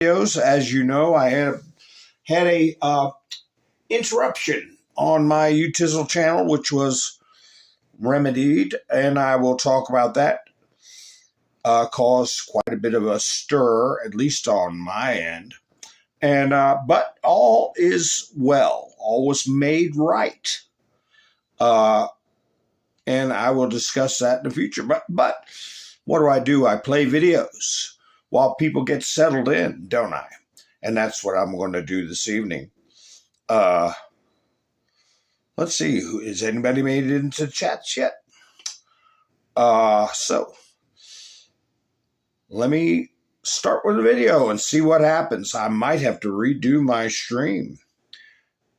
videos. As you know, I had a interruption on my Utizzle channel, which was remedied, and I will talk about that. Caused quite a bit of a stir, at least on my end. And but all is well. All was made right. And I will discuss that in the future. But what do? I play videos while people get settled in, don't I? And that's what I'm going to do this evening. Let's see, has anybody made it into the chats yet? So let me start with the video and see what happens. I might have to redo my stream.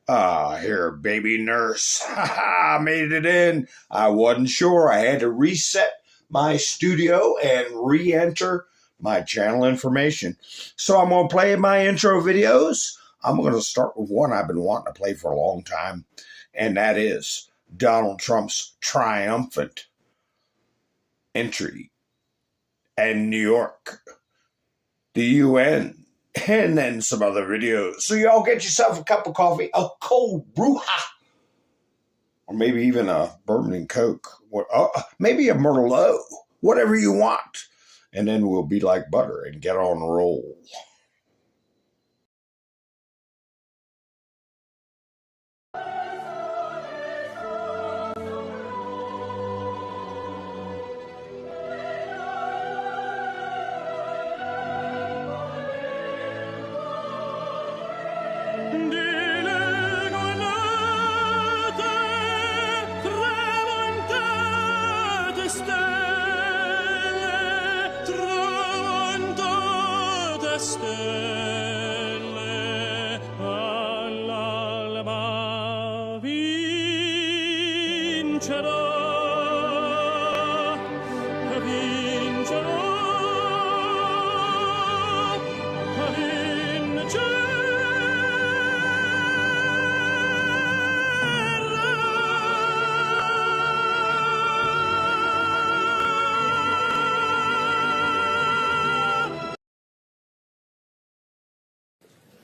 Here, baby nurse. I made it in. I wasn't sure. I had to reset my studio and re-enter my channel information. So I'm going to play my intro videos. I'm going to start with one I've been wanting to play for a long time, and that is Donald Trump's triumphant entry in New York, the UN, and then some other videos. So y'all get yourself a cup of coffee, a cold bruja, or maybe even a bourbon and Coke, or maybe a Merlot, whatever you want. And then we'll be like butter and get on a roll.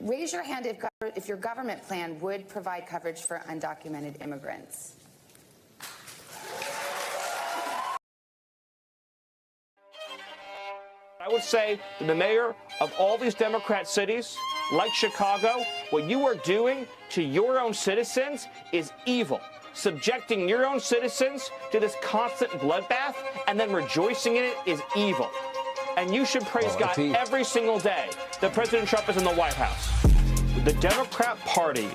Raise your hand if your government plan would provide coverage for undocumented immigrants. I would say that the mayor of all these Democrat cities, like Chicago, what you are doing to your own citizens is evil. Subjecting your own citizens to this constant bloodbath and then rejoicing in it is evil. And you should praise God every single day that President Trump is in the White House. The Democrat Party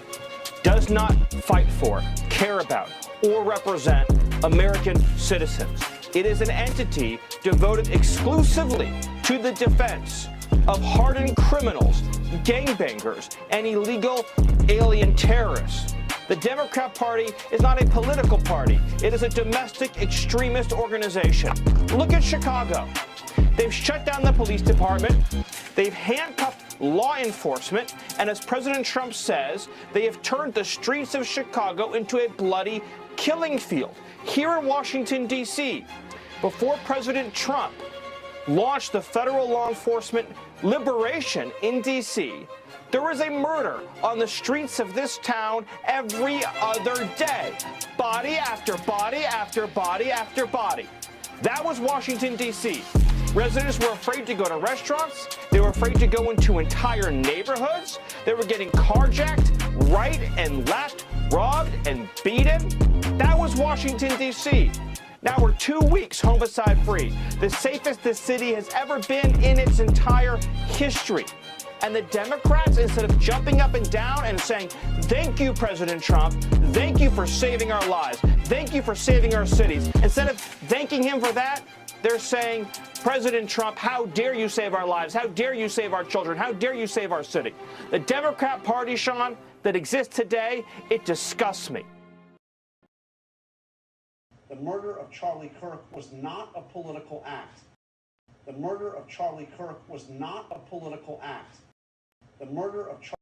does not fight for, care about, or represent American citizens. It is an entity devoted exclusively to the defense of hardened criminals, gangbangers, and illegal alien terrorists. The Democrat Party is not a political party. It is a domestic extremist organization. Look at Chicago. They've shut down the police department, they've handcuffed law enforcement, and as President Trump says, they have turned the streets of Chicago into a bloody killing field. Here in Washington, D.C., before President Trump launched the federal law enforcement liberation in D.C., there was a murder on the streets of this town every other day. Body after body after body after body. That was Washington, D.C. Residents were afraid to go to restaurants. They were afraid to go into entire neighborhoods. They were getting carjacked right and left, robbed and beaten. That was Washington, D.C. Now we're 2 weeks homicide free, the safest the city has ever been in its entire history. And the Democrats, instead of jumping up and down and saying, thank you, President Trump, thank you for saving our lives, thank you for saving our cities, instead of thanking him for that, they're saying, President Trump, how dare you save our lives? How dare you save our children? How dare you save our city? The Democrat Party, Sean, that exists today, it disgusts me. The murder of Charlie Kirk was not a political act. The murder of Charlie Kirk was not a political act. The murder of Charlie...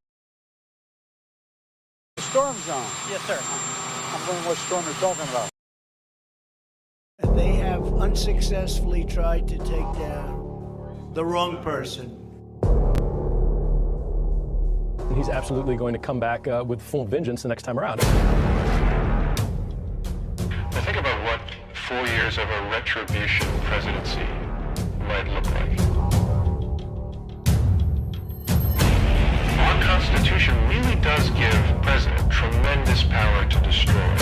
The storm's on. Yes, sir. I'm wondering what storm you're talking about. They have unsuccessfully tried to take down the wrong person. And he's absolutely going to come back with full vengeance the next time around. Now think about what 4 years of a retribution presidency might look like. Our Constitution really does give President tremendous power to destroy.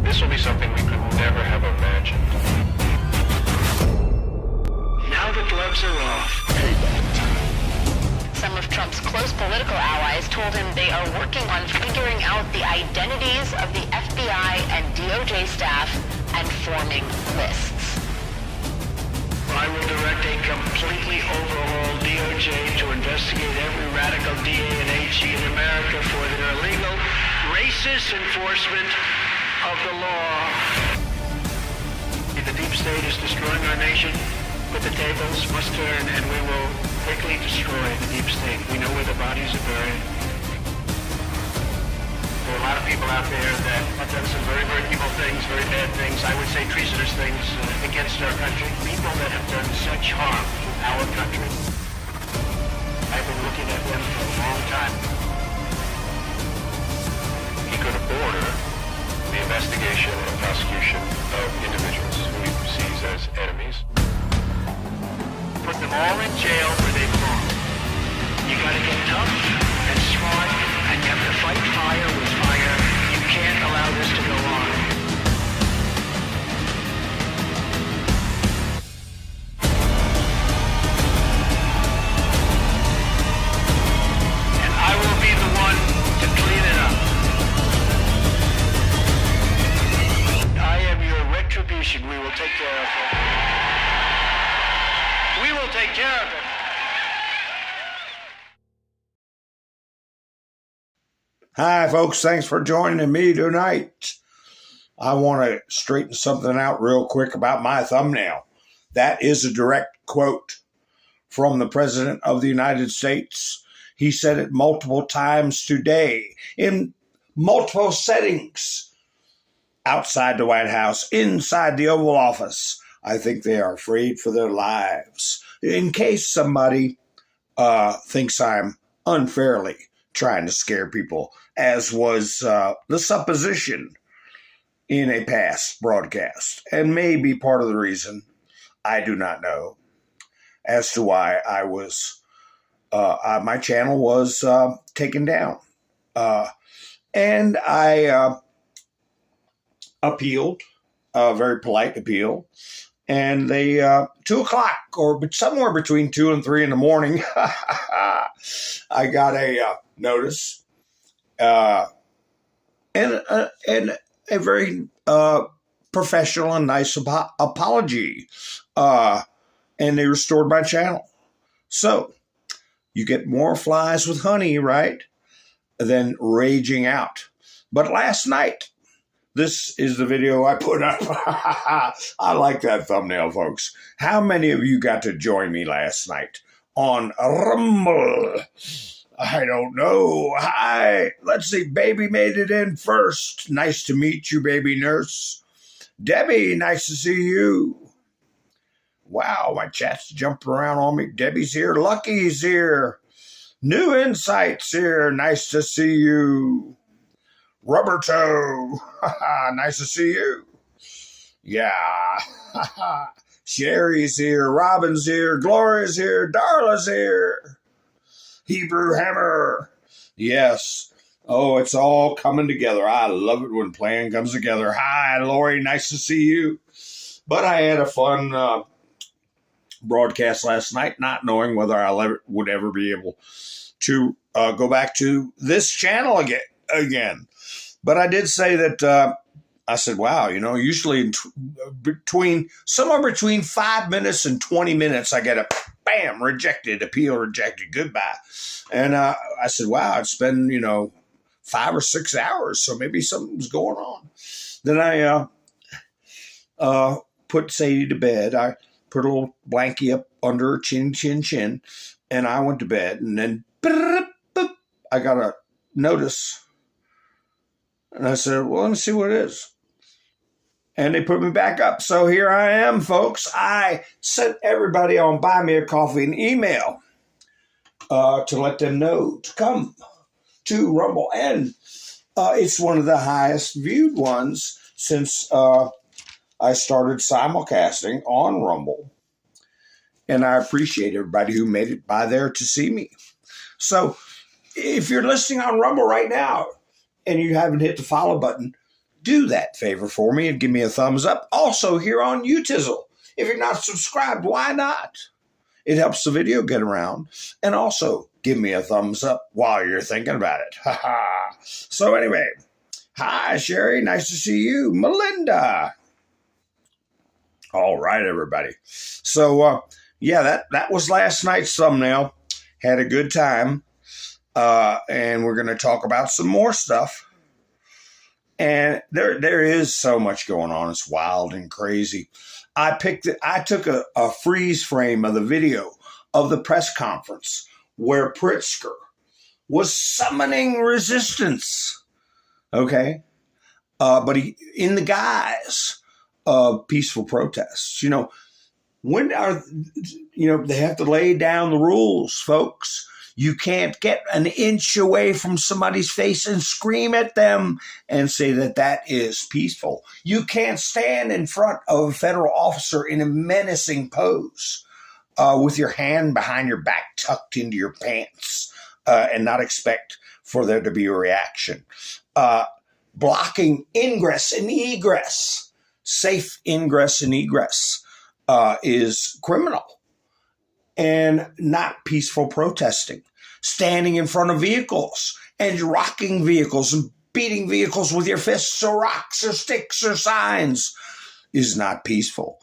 This will be something we could never have imagined. Now the gloves are off. Some of Trump's close political allies told him they are working on figuring out the identities of the FBI and DOJ staff and forming lists. I will direct a completely overhauled DOJ to investigate every radical DA and HE in America for their illegal, racist enforcement of the law. The deep state is destroying our nation, but the tables must turn, and we will quickly destroy the deep state. We know where the bodies are buried. There are a lot of people out there that have done some very, very evil things, very bad things, I would say treasonous things against our country. People that have done such harm to our country. I've been looking at them for a long time. He could order the investigation and prosecution of individuals who he perceives as enemies. Put them all in jail where they belong. You gotta get tough and smart, and you have to fight fire with fire. You can't allow this to go on. And I will be the one to clean it up. I am your retribution. We will take care of it. We will take care of it. Hi, folks. Thanks for joining me tonight. I want to straighten something out real quick about my thumbnail. That is a direct quote from the President of the United States. He said it multiple times today in multiple settings. Outside the White House, inside the Oval Office. I think they are afraid for their lives. In case somebody thinks I'm unfairly trying to scare people, as was the supposition in a past broadcast, and may be part of the reason, I do not know, as to why I was, my channel was taken down. And I appealed, a very polite appeal, and they 2 o'clock or somewhere between 2 and 3 in the morning, I got a notice and a very professional and nice apology, and they restored my channel. So you get more flies with honey, right, than raging out. But last night, this is the video I put up. I like that thumbnail, folks. How many of you got to join me last night on Rumble? I don't know. Hi. Let's see. Baby made it in first. Nice to meet you, baby nurse. Debbie, nice to see you. Wow, my chat's jumping around on me. Debbie's here. Lucky's here. New Insights here. Nice to see you. Rubber Toe, nice to see you. Yeah, Sherry's here, Robin's here, Gloria's here, Darla's here. Hebrew Hammer, yes. Oh, it's all coming together. I love it when plan comes together. Hi, Lori, nice to see you. But I had a fun broadcast last night, not knowing whether I would ever be able to go back to this channel again. But I did say that, I said, wow, usually somewhere between 5 minutes and 20 minutes, I get a bam, rejected, appeal rejected, goodbye. And I said, wow, it's been, 5 or 6 hours, so maybe something's going on. Then I put Sadie to bed. I put a little blankie up under her chin, and I went to bed. And then I got a notice. And I said, well, let me see what it is. And they put me back up. So here I am, folks. I sent everybody on Buy Me a Coffee an email to let them know to come to Rumble. And it's one of the highest viewed ones since I started simulcasting on Rumble. And I appreciate everybody who made it by there to see me. So if you're listening on Rumble right now and you haven't hit the follow button, do that favor for me and give me a thumbs up. Also here on YouTube, if you're not subscribed, why not? It helps the video get around. And also give me a thumbs up while you're thinking about it. So anyway, hi, Sherry. Nice to see you. Melinda. All right, everybody. So, yeah, that was last night's thumbnail. Had a good time. And we're going to talk about some more stuff. And there is so much going on. It's wild and crazy. I took a freeze frame of the video of the press conference where Pritzker was summoning resistance. Okay. But he, in the guise of peaceful protests, they have to lay down the rules, folks. You can't get an inch away from somebody's face and scream at them and say that is peaceful. You can't stand in front of a federal officer in a menacing pose with your hand behind your back tucked into your pants and not expect for there to be a reaction. Blocking ingress and egress, safe ingress and egress is criminal. And not peaceful protesting. Standing in front of vehicles and rocking vehicles and beating vehicles with your fists or rocks or sticks or signs is not peaceful.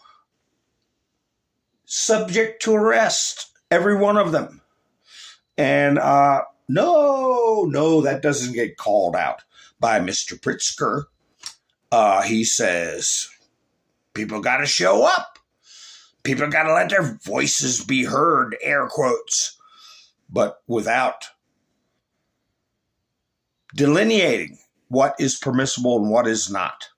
Subject to arrest, every one of them. And no, that doesn't get called out by Mr. Pritzker. He says, people got to show up. People got to let their voices be heard, air quotes, but without delineating what is permissible and what is not.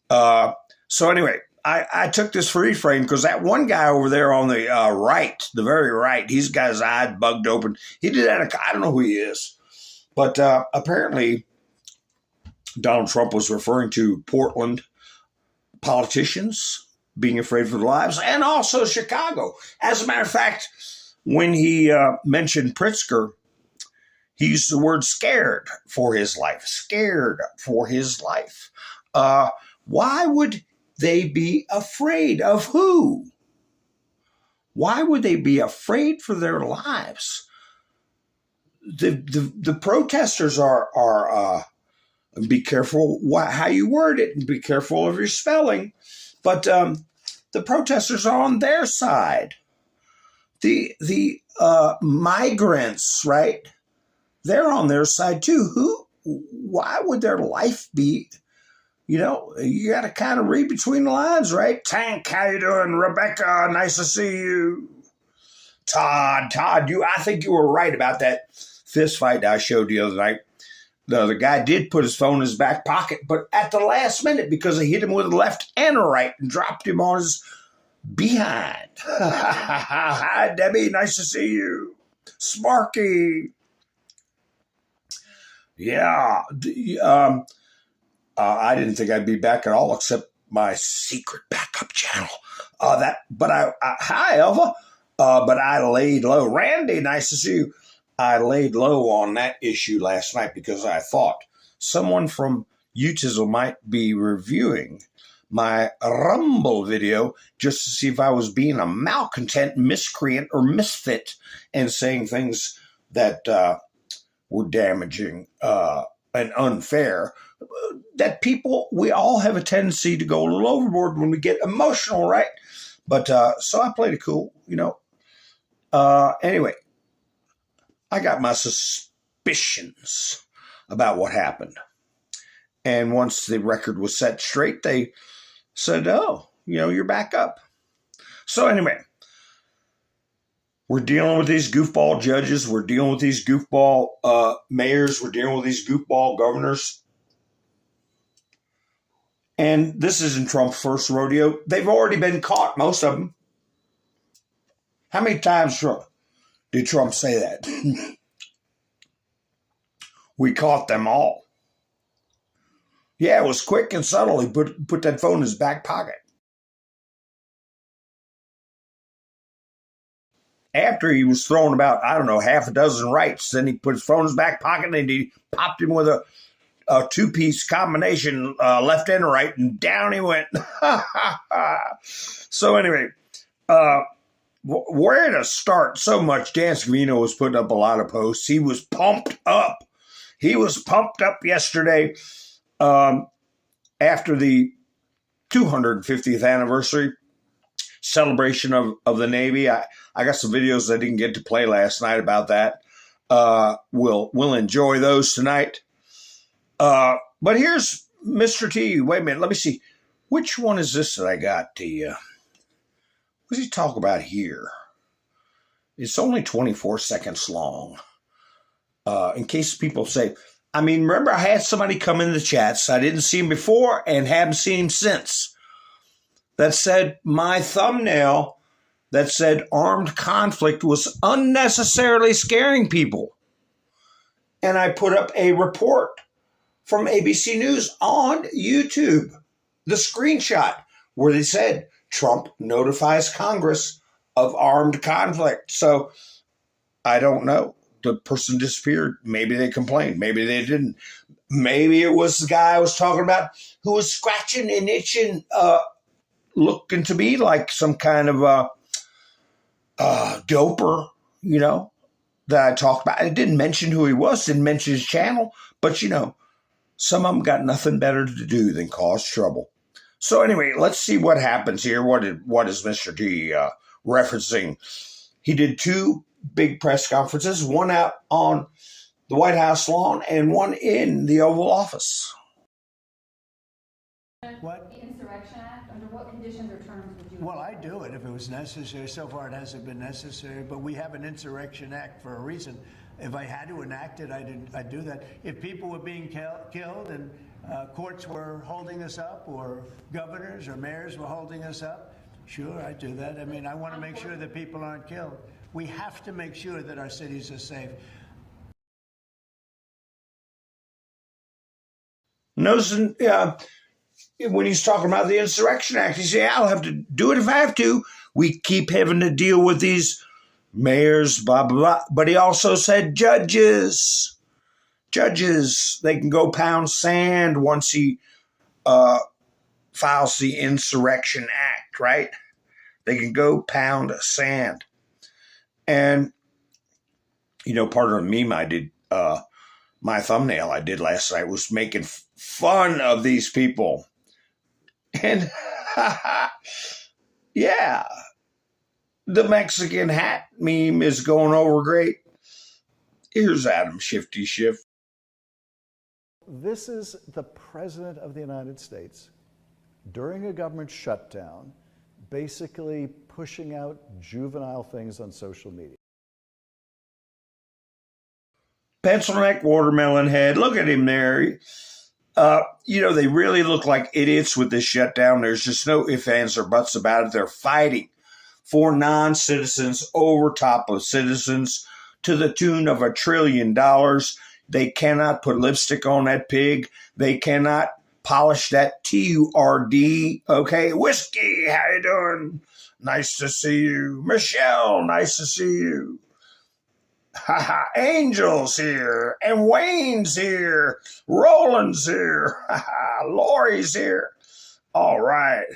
So anyway, I took this freeze frame because that one guy over there on the right, the very right, he's got his eyes bugged open. He did that. I don't know who he is, but apparently Donald Trump was referring to Portland politicians being afraid for their lives, and also Chicago. As a matter of fact, when he mentioned Pritzker, he used the word scared for his life. Scared for his life. Why would they be afraid of who? Why would they be afraid for their lives? The protesters are be careful how you word it, and be careful of your spelling. But the protesters are on their side. The migrants, right? They're on their side too. Why would their life be? You got to kind of read between the lines, right? Tank, how you doing? Rebecca, nice to see you. Todd, I think you were right about that fist fight I showed the other night. The guy did put his phone in his back pocket, but at the last minute, because I hit him with a left and a right and dropped him on his behind. Hi, Debbie. Nice to see you. Sparky. Yeah. I didn't think I'd be back at all, except my secret backup channel. Hi, Elva. But I laid low. Randy, nice to see you. I laid low on that issue last night because I thought someone from YouTube might be reviewing my Rumble video just to see if I was being a malcontent, miscreant, or misfit and saying things that were damaging and unfair. That we all have a tendency to go a little overboard when we get emotional, right? But so I played it cool, Anyway. I got my suspicions about what happened. And once the record was set straight, they said, you're back up. So anyway, we're dealing with these goofball judges. We're dealing with these goofball mayors. We're dealing with these goofball governors. And this isn't Trump's first rodeo. They've already been caught, most of them. How many times did did Trump say that? We caught them all. Yeah, it was quick and subtle. He put that phone in his back pocket. After he was throwing about, I don't know, half a dozen rights, then he put his phone in his back pocket and he popped him with a two-piece combination, left and right, and down he went. So anyway, where to start? So much. Dan Scavino was putting up a lot of posts. He was pumped up. He was pumped up yesterday after the 250th anniversary celebration of the Navy. I got some videos I didn't get to play last night about that. We'll enjoy those tonight. But here's Mr. T. Wait a minute. Let me see. Which one is this that I got to you? What does he talk about here? It's only 24 seconds long. In case people say, I mean, remember I had somebody come in the chats. I didn't see him before and haven't seen him since. That said my thumbnail that said armed conflict was unnecessarily scaring people. And I put up a report from ABC News on YouTube, the screenshot where they said Trump notifies Congress of armed conflict. So I don't know. The person disappeared. Maybe they complained. Maybe they didn't. Maybe it was the guy I was talking about who was scratching and itching, looking to be like some kind of doper, you know, that I talked about. I didn't mention who he was, didn't mention his channel, but, you know, some of them got nothing better to do than cause trouble. So anyway, let's see what happens here. What is Mr. T referencing? He did two big press conferences, one out on the White House lawn and one in the Oval Office. What? The Insurrection Act, under what conditions or terms would you? Well, I'd do it if it was necessary. So far, it hasn't been necessary, but we have an Insurrection Act for a reason. If I had to enact it, I'd do that. If people were being killed and courts were holding us up, or governors or mayors were holding us up, sure, I'd do that. I mean, I want to make sure that people aren't killed. We have to make sure that our cities are safe. Noticing, when he's talking about the Insurrection Act, he said, yeah, I'll have to do it if I have to. We keep having to deal with these mayors, blah, blah, blah. But he also said judges, they can go pound sand once he files the Insurrection Act, right? They can go pound sand. And, you know, part of the meme I did, my thumbnail I did last night was making fun of these people. And, yeah, the Mexican hat meme is going over great. Here's Adam Shifty Shift. This is the President of the United States during a government shutdown, basically pushing out juvenile things on social media. Pencil neck, watermelon head. Look at him there. You know, they really look like idiots with this shutdown. There's just no ifs, ands, or buts about it. They're fighting for non-citizens over top of citizens to the tune of $1 trillion. They cannot put lipstick on that pig. They cannot polish that TURD. Okay, Whiskey, how you doing? Nice to see you. Michelle, nice to see you. Angel's here, and Wayne's here, Roland's here, Lori's here. All right.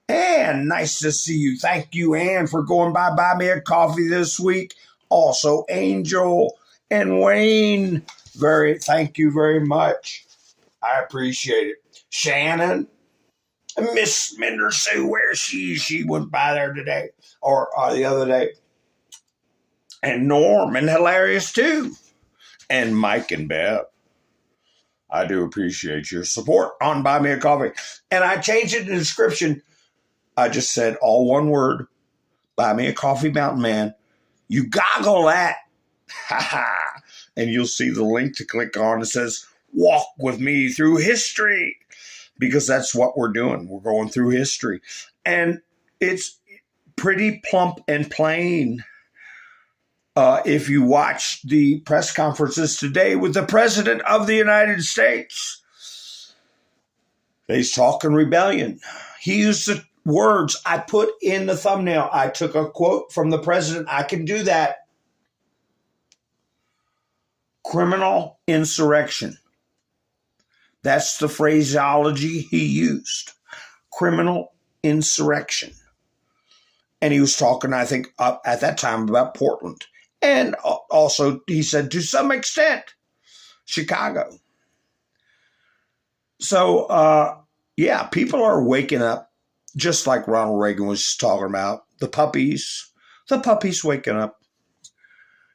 Ann, nice to see you. Thank you, Ann, for going by Buy Me a Coffee this week. Also, Angel and Wayne, thank you very much. I appreciate it. Shannon, Miss Minder Sue, where is she? She went by there today, or the other day. And Norm, and hilarious too. And Mike and Bev. I do appreciate your support on Buy Me a Coffee. And I changed it in the description. I just said all one word, Buy Me a Coffee Mountain Man. You goggle that. And you'll see the link to click on. It says, walk with me through history. Because that's what we're doing. We're going through history. And it's pretty plump and plain. if you watch the press conferences today with the President of the United States, he's talking rebellion. He used the words I put in the thumbnail. I took a quote from the president. I can do that. Criminal insurrection. That's the phraseology he used. Criminal insurrection. And he was talking, I think, at that time about Portland. And also, he said, to some extent, Chicago. So, yeah, people are waking up, just like Ronald Reagan was talking about. The puppies waking up.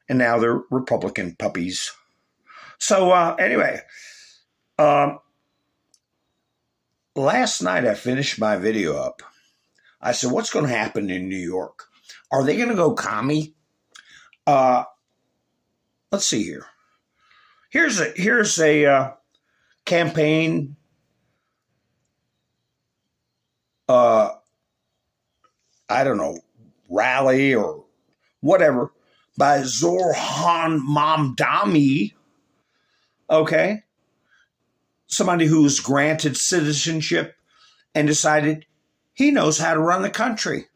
And now they're Republican puppies. So, anyway, last night I finished my video up. I said, what's going to happen in New York? Are they going to go commie? Let's see here. Here's a campaign. I don't know, rally or whatever by Zoran Mamdani. Okay. Somebody who was granted citizenship and decided he knows how to run the country.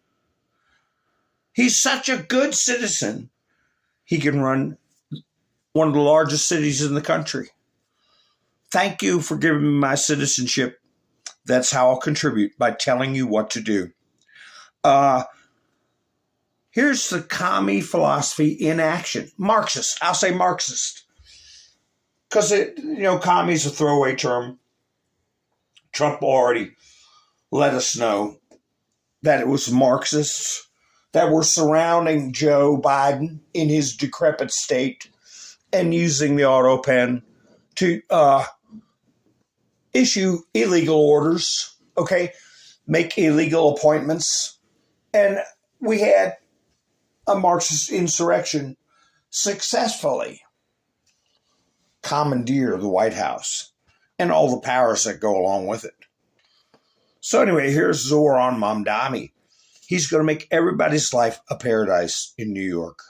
He's such a good citizen, he can run one of the largest cities in the country. Thank you for giving me my citizenship. That's how I'll contribute, by telling you what to do. Here's the commie philosophy in action. Marxist. I'll say Marxist. Because, commie is a throwaway term. Trump already let us know that it was Marxists that were surrounding Joe Biden in his decrepit state and using the auto pen to issue illegal orders, okay, make illegal appointments. And we had a Marxist insurrection successfully commandeer the White House and all the powers that go along with it. So anyway, here's Zoran Mamdani. He's going to make everybody's life a paradise in New York.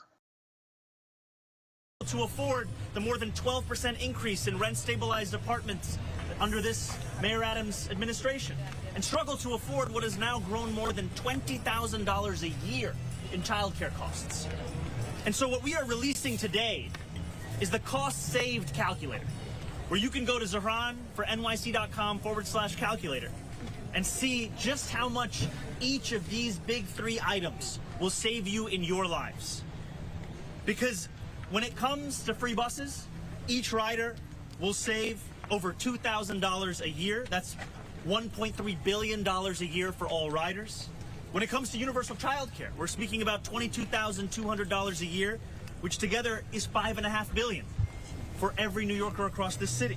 To afford the more than 12% increase in rent-stabilized apartments under this Mayor Adams administration, and struggle to afford what has now grown more than $20,000 a year in childcare costs. And so what we are releasing today is the cost-saved calculator, where you can go to Zoran for nyc.com/calculator and see just how much each of these big three items will save you in your lives. Because when it comes to free buses, each rider will save over $2,000 a year. That's $1.3 billion a year for all riders. When it comes to universal childcare, we're speaking about $22,200 a year, which together is $5.5 billion for every New Yorker across this city.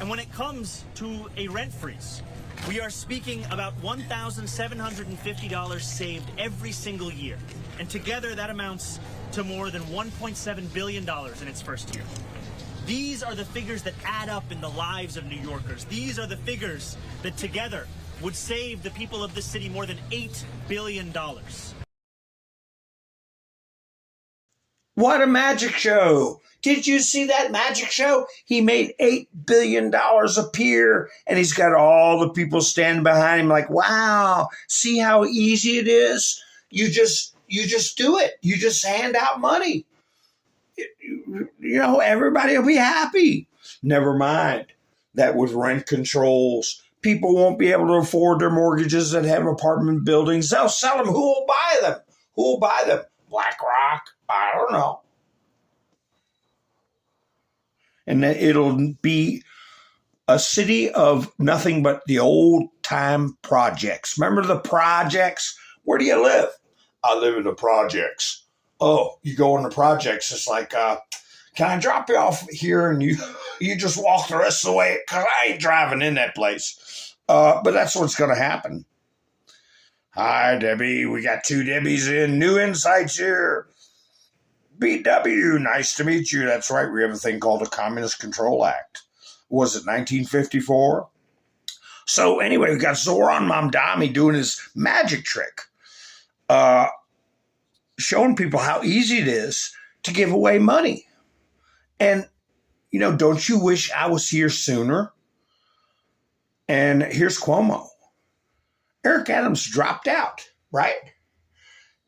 And when it comes to a rent freeze, we are speaking about $1,750 saved every single year. And together that amounts to more than $1.7 billion in its first year. These are the figures that add up in the lives of New Yorkers. These are the figures that together would save the people of this city more than $8 billion. What a magic show. Did you see that magic show? He made $8 billion appear, and he's got all the people standing behind him like, wow, see how easy it is? You just do it. You just hand out money. Everybody will be happy. Never mind that with rent controls, people won't be able to afford their mortgages that have apartment buildings. They'll sell them. Who will buy them? Who will buy them? BlackRock? I don't know. And then it'll be a city of nothing but the old-time projects. Remember the projects? Where do you live? I live in the projects. Oh, you go in the projects. It's like, can I drop you off here and you just walk the rest of the way? Because I ain't driving in that place. But that's what's going to happen. Hi, Debbie. We got two Debbies in. New insights here. BW, nice to meet you. That's right. We have a thing called the Communist Control Act. Was it 1954? So anyway, we got Zoran Mamdani doing his magic trick. Showing people how easy it is to give away money. And, you know, don't you wish I was here sooner? And here's Cuomo. Eric Adams dropped out, right?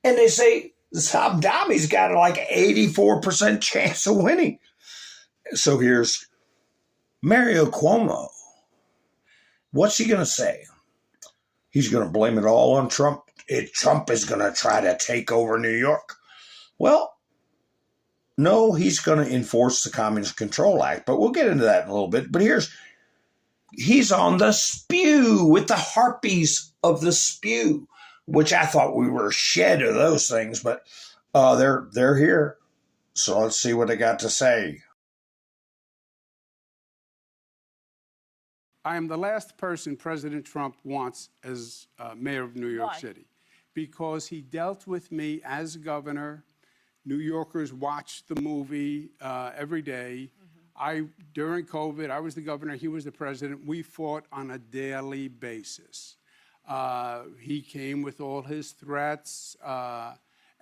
And they say Mamdami's got like 84% chance of winning. So here's Mario Cuomo. What's he going to say? He's going to blame it all on Trump. Trump is going to try to take over New York. Well, no, he's going to enforce the Communist Control Act, but we'll get into that in a little bit. But he's on the spew with the harpies of the spew, which I thought we were shed of those things, but they're here. So let's see what they got to say. I am the last person President Trump wants as mayor of New York City, because he dealt with me as governor. New Yorkers watched the movie every day. During COVID, I was the governor, he was the president. We fought on a daily basis. He came with all his threats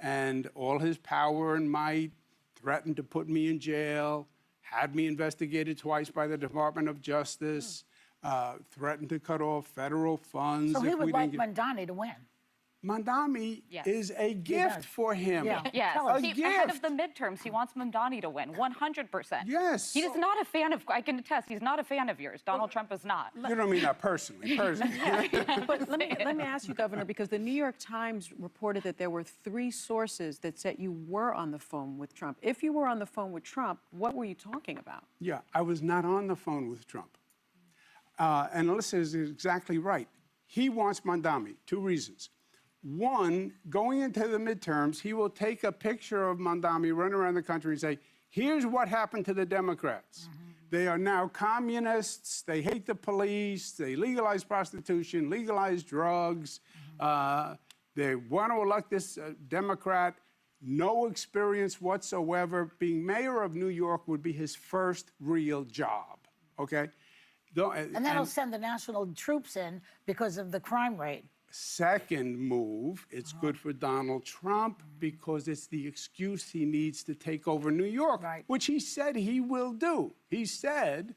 and all his power and might, threatened to put me in jail, had me investigated twice by the Department of Justice, threatened to cut off federal funds. So he would like Mamdani to win. Mamdani is a gift for him. Yes. A gift. Ahead of the midterms, he wants Mamdani to win, 100%. Yes. He is not a fan of, I can attest, he's not a fan of yours. Donald Trump is not. You don't mean that personally. But let me ask you, Governor, because the New York Times reported that there were 3 sources that said you were on the phone with Trump. If you were on the phone with Trump, what were you talking about? Yeah, I was not on the phone with Trump. And Alyssa is exactly right. He wants Mamdani, 2 reasons. One, going into the midterms, he will take a picture of Mamdani, run around the country and say, here's what happened to the Democrats. They are now communists, they hate the police, they legalize prostitution, legalize drugs, they want to elect this Democrat, no experience whatsoever. Being mayor of New York would be his first real job, okay? And that'll send the national troops in because of the crime rate. Second move, it's good for Donald Trump because it's the excuse he needs to take over New York, which he said he will do. He said,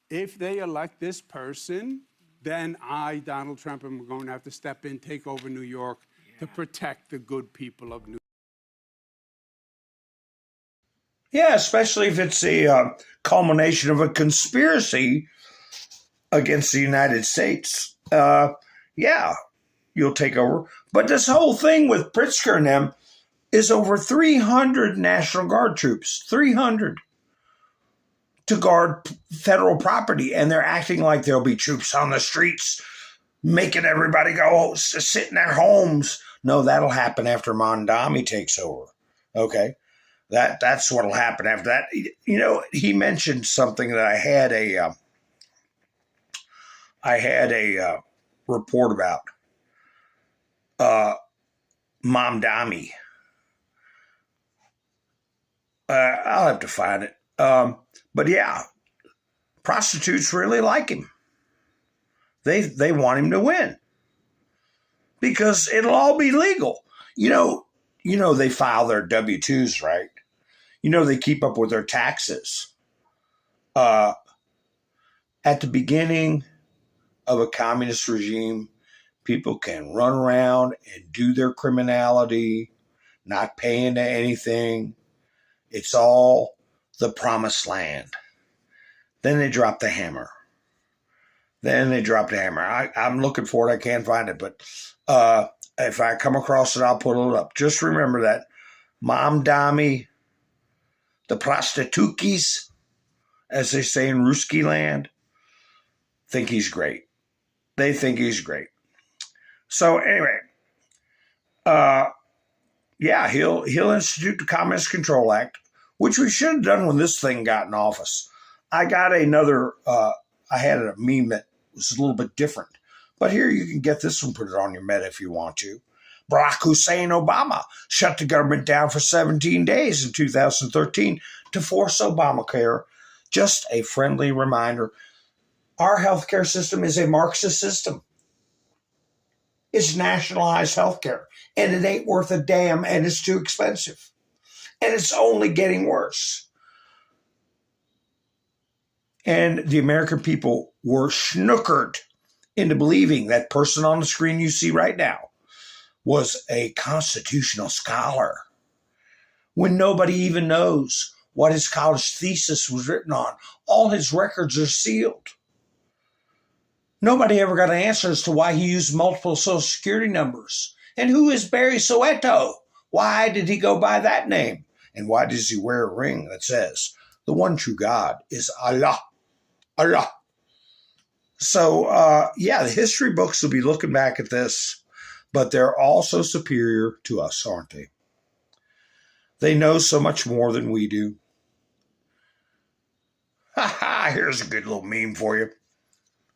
if they elect this person, then I, Donald Trump, am going to have to step in, take over New York to protect the good people of New York. Yeah, especially if it's a culmination of a conspiracy against the United States. Yeah. You'll take over. But this whole thing with Pritzker and them is over 300 National Guard troops, 300 to guard federal property. And they're acting like there'll be troops on the streets making everybody go sit in their homes. No, that'll happen after Mamdani takes over. Okay. That's what'll happen after that. You know, he mentioned something that I had a report about. Mamdani. I'll have to find it. But yeah, prostitutes really like him. They want him to win because it'll all be legal. You know they file their W-2s, right? You know they keep up with their taxes. At the beginning of a communist regime, people can run around and do their criminality, not paying to anything. It's all the promised land. Then they drop the hammer. I'm looking for it. I can't find it. But if I come across it, I'll put it up. Just remember that Mamdani, the prostitutes, as they say in Ruski land, think he's great. They think he's great. So anyway, yeah, he'll institute the Communist Control Act, which we should have done when this thing got in office. I got another, I had a meme that was a little bit different, but here you can get this one, put it on your Meta if you want to. Barack Hussein Obama shut the government down for 17 days in 2013 to force Obamacare. Just a friendly reminder. Our healthcare system is a Marxist system. It's nationalized healthcare, and it ain't worth a damn, and it's too expensive. And it's only getting worse. And the American people were snookered into believing that person on the screen you see right now was a constitutional scholar, when nobody even knows what his college thesis was written on. All his records are sealed. Nobody ever got an answer as to why he used multiple Social Security numbers. And who is Barry Soweto? Why did he go by that name? And why does he wear a ring that says, the one true God is Allah? Allah. So, yeah, the history books will be looking back at this, but they're also superior to us, aren't they? They know so much more than we do. Ha ha, here's a good little meme for you.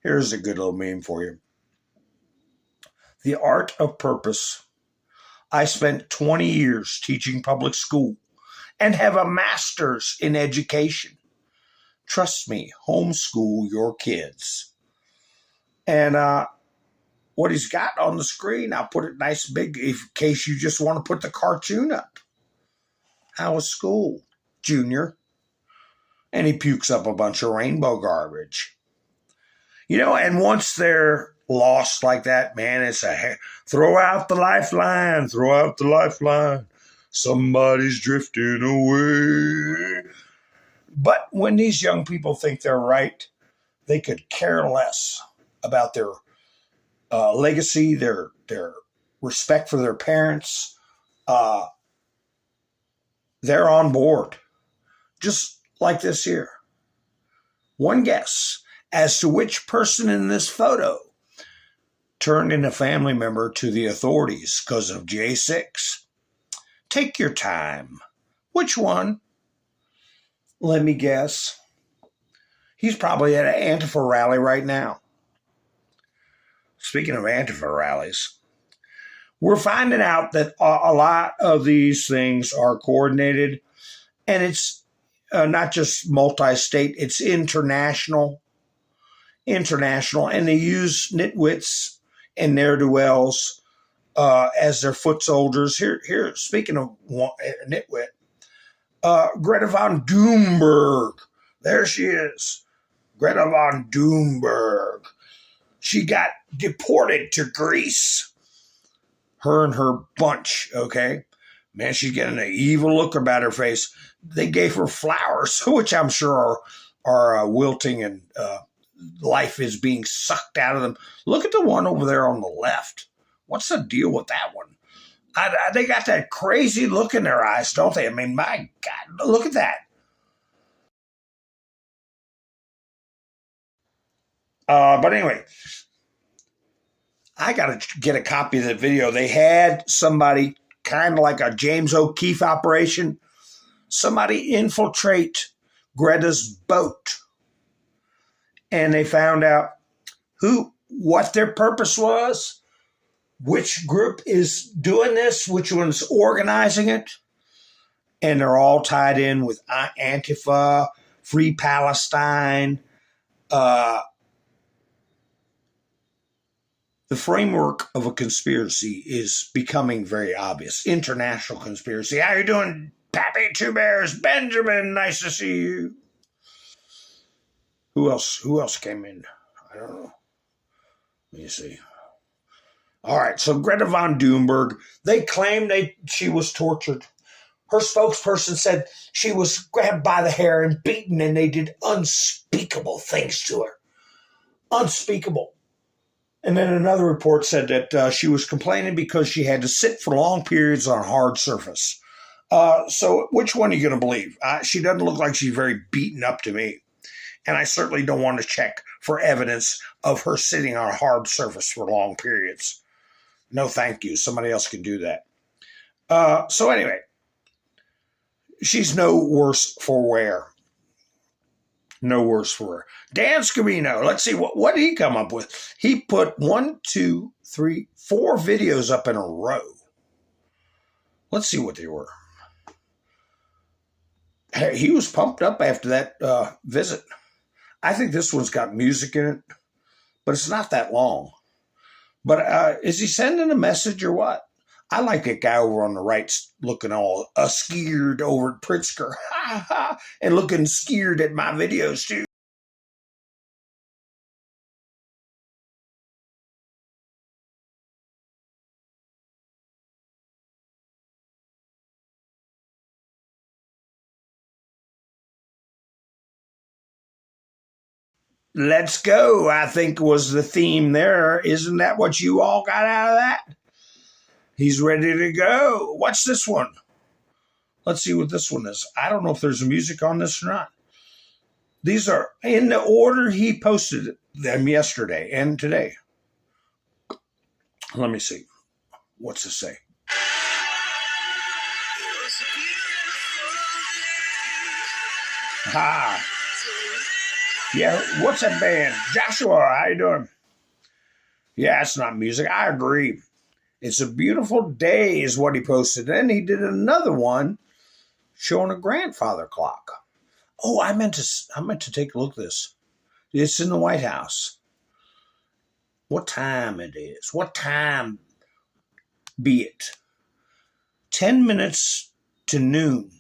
Here's a good little meme for you. The art of purpose. I spent 20 years teaching public school and have a master's in education. Trust me, homeschool your kids. And what he's got on the screen, I'll put it nice big in case you just want to put the cartoon up. How was school, Junior? And he pukes up a bunch of rainbow garbage. You know, and once they're lost like that, man, it's throw out the lifeline, throw out the lifeline. Somebody's drifting away. But when these young people think they're right, they could care less about their legacy, their respect for their parents. They're on board. Just like this here. One guess as to which person in this photo turned in a family member to the authorities because of J6. Take your time. Which one? Let me guess. He's probably at an Antifa rally right now. Speaking of Antifa rallies, we're finding out that a lot of these things are coordinated, and it's not just multi-state, it's international, and they use nitwits and ne'er-do-wells as their foot soldiers. Here, speaking of nitwit, Greta von Doomberg, there she is, Greta von Doomberg. She got deported to Greece. Her and her bunch, okay? Man, she's getting an evil look about her face. They gave her flowers, which I'm sure are wilting and life is being sucked out of them. Look at the one over there on the left. What's the deal with that one? They got that crazy look in their eyes, don't they? I mean, my God, look at that. But anyway, I got to get a copy of the video. They had somebody, kind of like a James O'Keefe operation, somebody infiltrate Greta's boat. And they found out what their purpose was, which group is doing this, which one's organizing it. And they're all tied in with Antifa, Free Palestine. The framework of a conspiracy is becoming very obvious. International conspiracy. How you doing, Pappy Two Bears? Benjamin, nice to see you. Who else came in? I don't know. Let me see. All right, so Greta von Doomberg, they claim she was tortured. Her spokesperson said she was grabbed by the hair and beaten, and they did unspeakable things to her. Unspeakable. And then another report said that she was complaining because she had to sit for long periods on a hard surface. So which one are you going to believe? She doesn't look like she's very beaten up to me. And I certainly don't want to check for evidence of her sitting on a hard surface for long periods. No, thank you. Somebody else can do that. So anyway, she's no worse for wear. No worse for wear. Dan Scavino, let's see, what did he come up with? He put 1, 2, 3, 4 videos up in a row. Let's see what they were. He was pumped up after that visit. I think this one's got music in it, but it's not that long. But is he sending a message or what? I like that guy over on the right looking all scared over at Pritzker. And looking scared at my videos too. Let's go, I think was the theme there. Isn't that what you all got out of that? He's ready to go. What's this one? Let's see what this one is. I don't know if there's music on this or not. These are in the order he posted them yesterday and today. Let me see. What's this say? Ha. Yeah, what's that band? Joshua, how you doing? Yeah, it's not music. I agree. It's a beautiful day is what he posted. Then he did another one showing a grandfather clock. Oh, I meant to take a look at this. It's in the White House. What time it is? What time be it? 10 minutes to noon.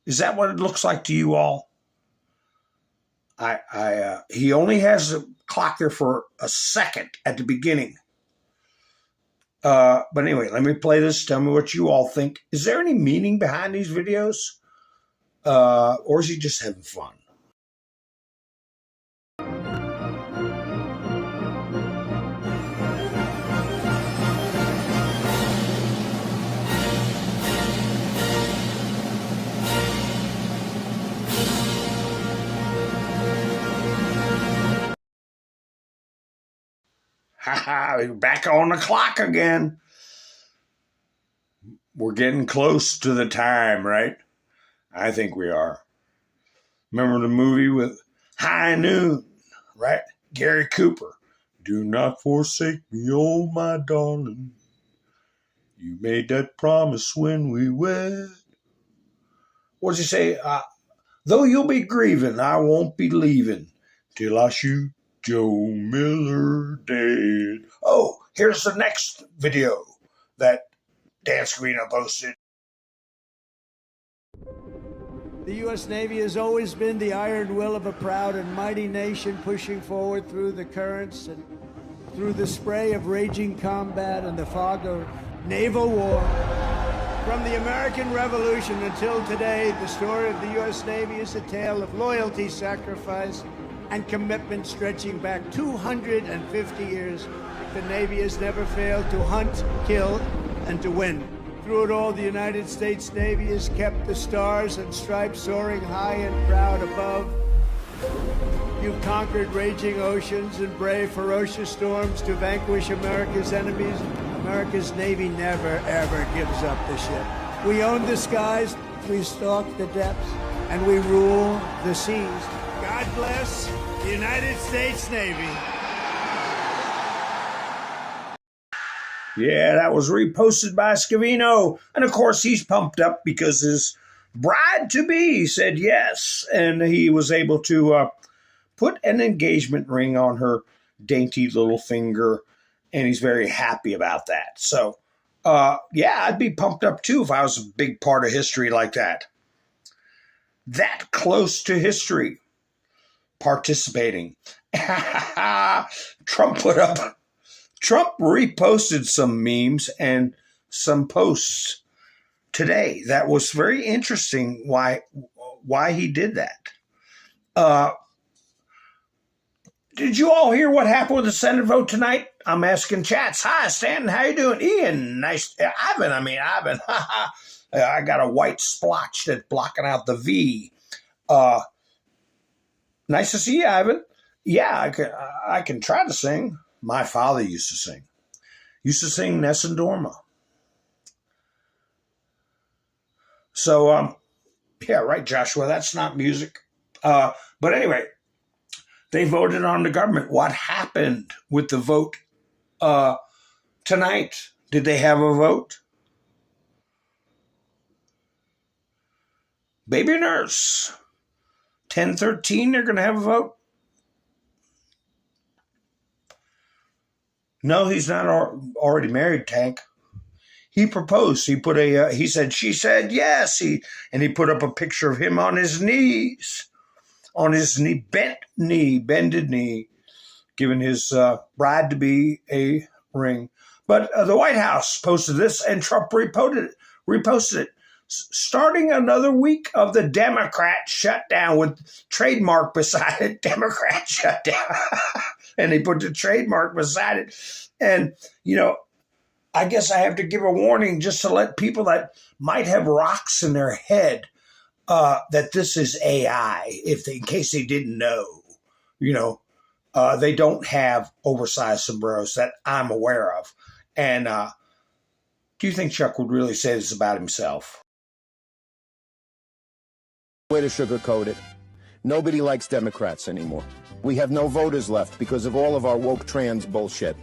Is that what it looks like to you all? He only has a clock there for a second at the beginning. But anyway, let me play this. Tell me what you all think. Is there any meaning behind these videos? Or is he just having fun? Haha, back on the clock again. We're getting close to the time, right? I think we are. Remember the movie with High Noon, right? Gary Cooper. Do not forsake me, oh my darling. You made that promise when we wed. What does he say? Though you'll be grieving, I won't be leaving till I shoot Joe Miller dead. Oh, here's the next video that Dan Scavino posted. The U.S. Navy has always been the iron will of a proud and mighty nation, pushing forward through the currents and through the spray of raging combat and the fog of naval war. From the American Revolution until today, the story of the U.S. Navy is a tale of loyalty, sacrifice, and commitment stretching back 250 years. The Navy has never failed to hunt, kill, and to win. Through it all, the United States Navy has kept the stars and stripes soaring high and proud above. You've conquered raging oceans and braved ferocious storms to vanquish America's enemies. America's Navy never, ever gives up the ship. We own the skies, we stalk the depths, and we rule the seas. God bless the United States Navy. Yeah, that was reposted by Scavino. And of course, he's pumped up because his bride-to-be said yes. And he was able to put an engagement ring on her dainty little finger. And he's very happy about that. So, yeah, I'd be pumped up too if I was a big part of history like that. That close to history. Participating. Trump reposted some memes and some posts today. That was very interesting why he did that. Did you all hear what happened with the Senate vote tonight? I'm asking chats. Hi, Stanton. How you doing? Ian, nice. Ivan. I got a white splotch that's blocking out the V. Nice to see you, Ivan. Yeah, I can try to sing. My father used to sing. Nessun Dorma. So, yeah, right, Joshua, that's not music. But anyway, they voted on the government. What happened with the vote tonight? Did they have a vote? Baby nurse. 10:13, they're going to have a vote. No, he's not already married, Tank. He proposed. He put he said, she said yes. And he put up a picture of him on his knees, bended knee, giving his bride-to-be a ring. But the White House posted this, and Trump reposted it. Starting another week of the Democrat shutdown with trademark beside it, Democrat shutdown. And he put the trademark beside it. And, you know, I guess I have to give a warning just to let people that might have rocks in their head that this is AI, in case they didn't know. You know, they don't have oversized sombreros that I'm aware of. And do you think Chuck would really say this about himself? Way to sugarcoat it. Nobody likes Democrats anymore. We have no voters left because of all of our woke trans bullshit.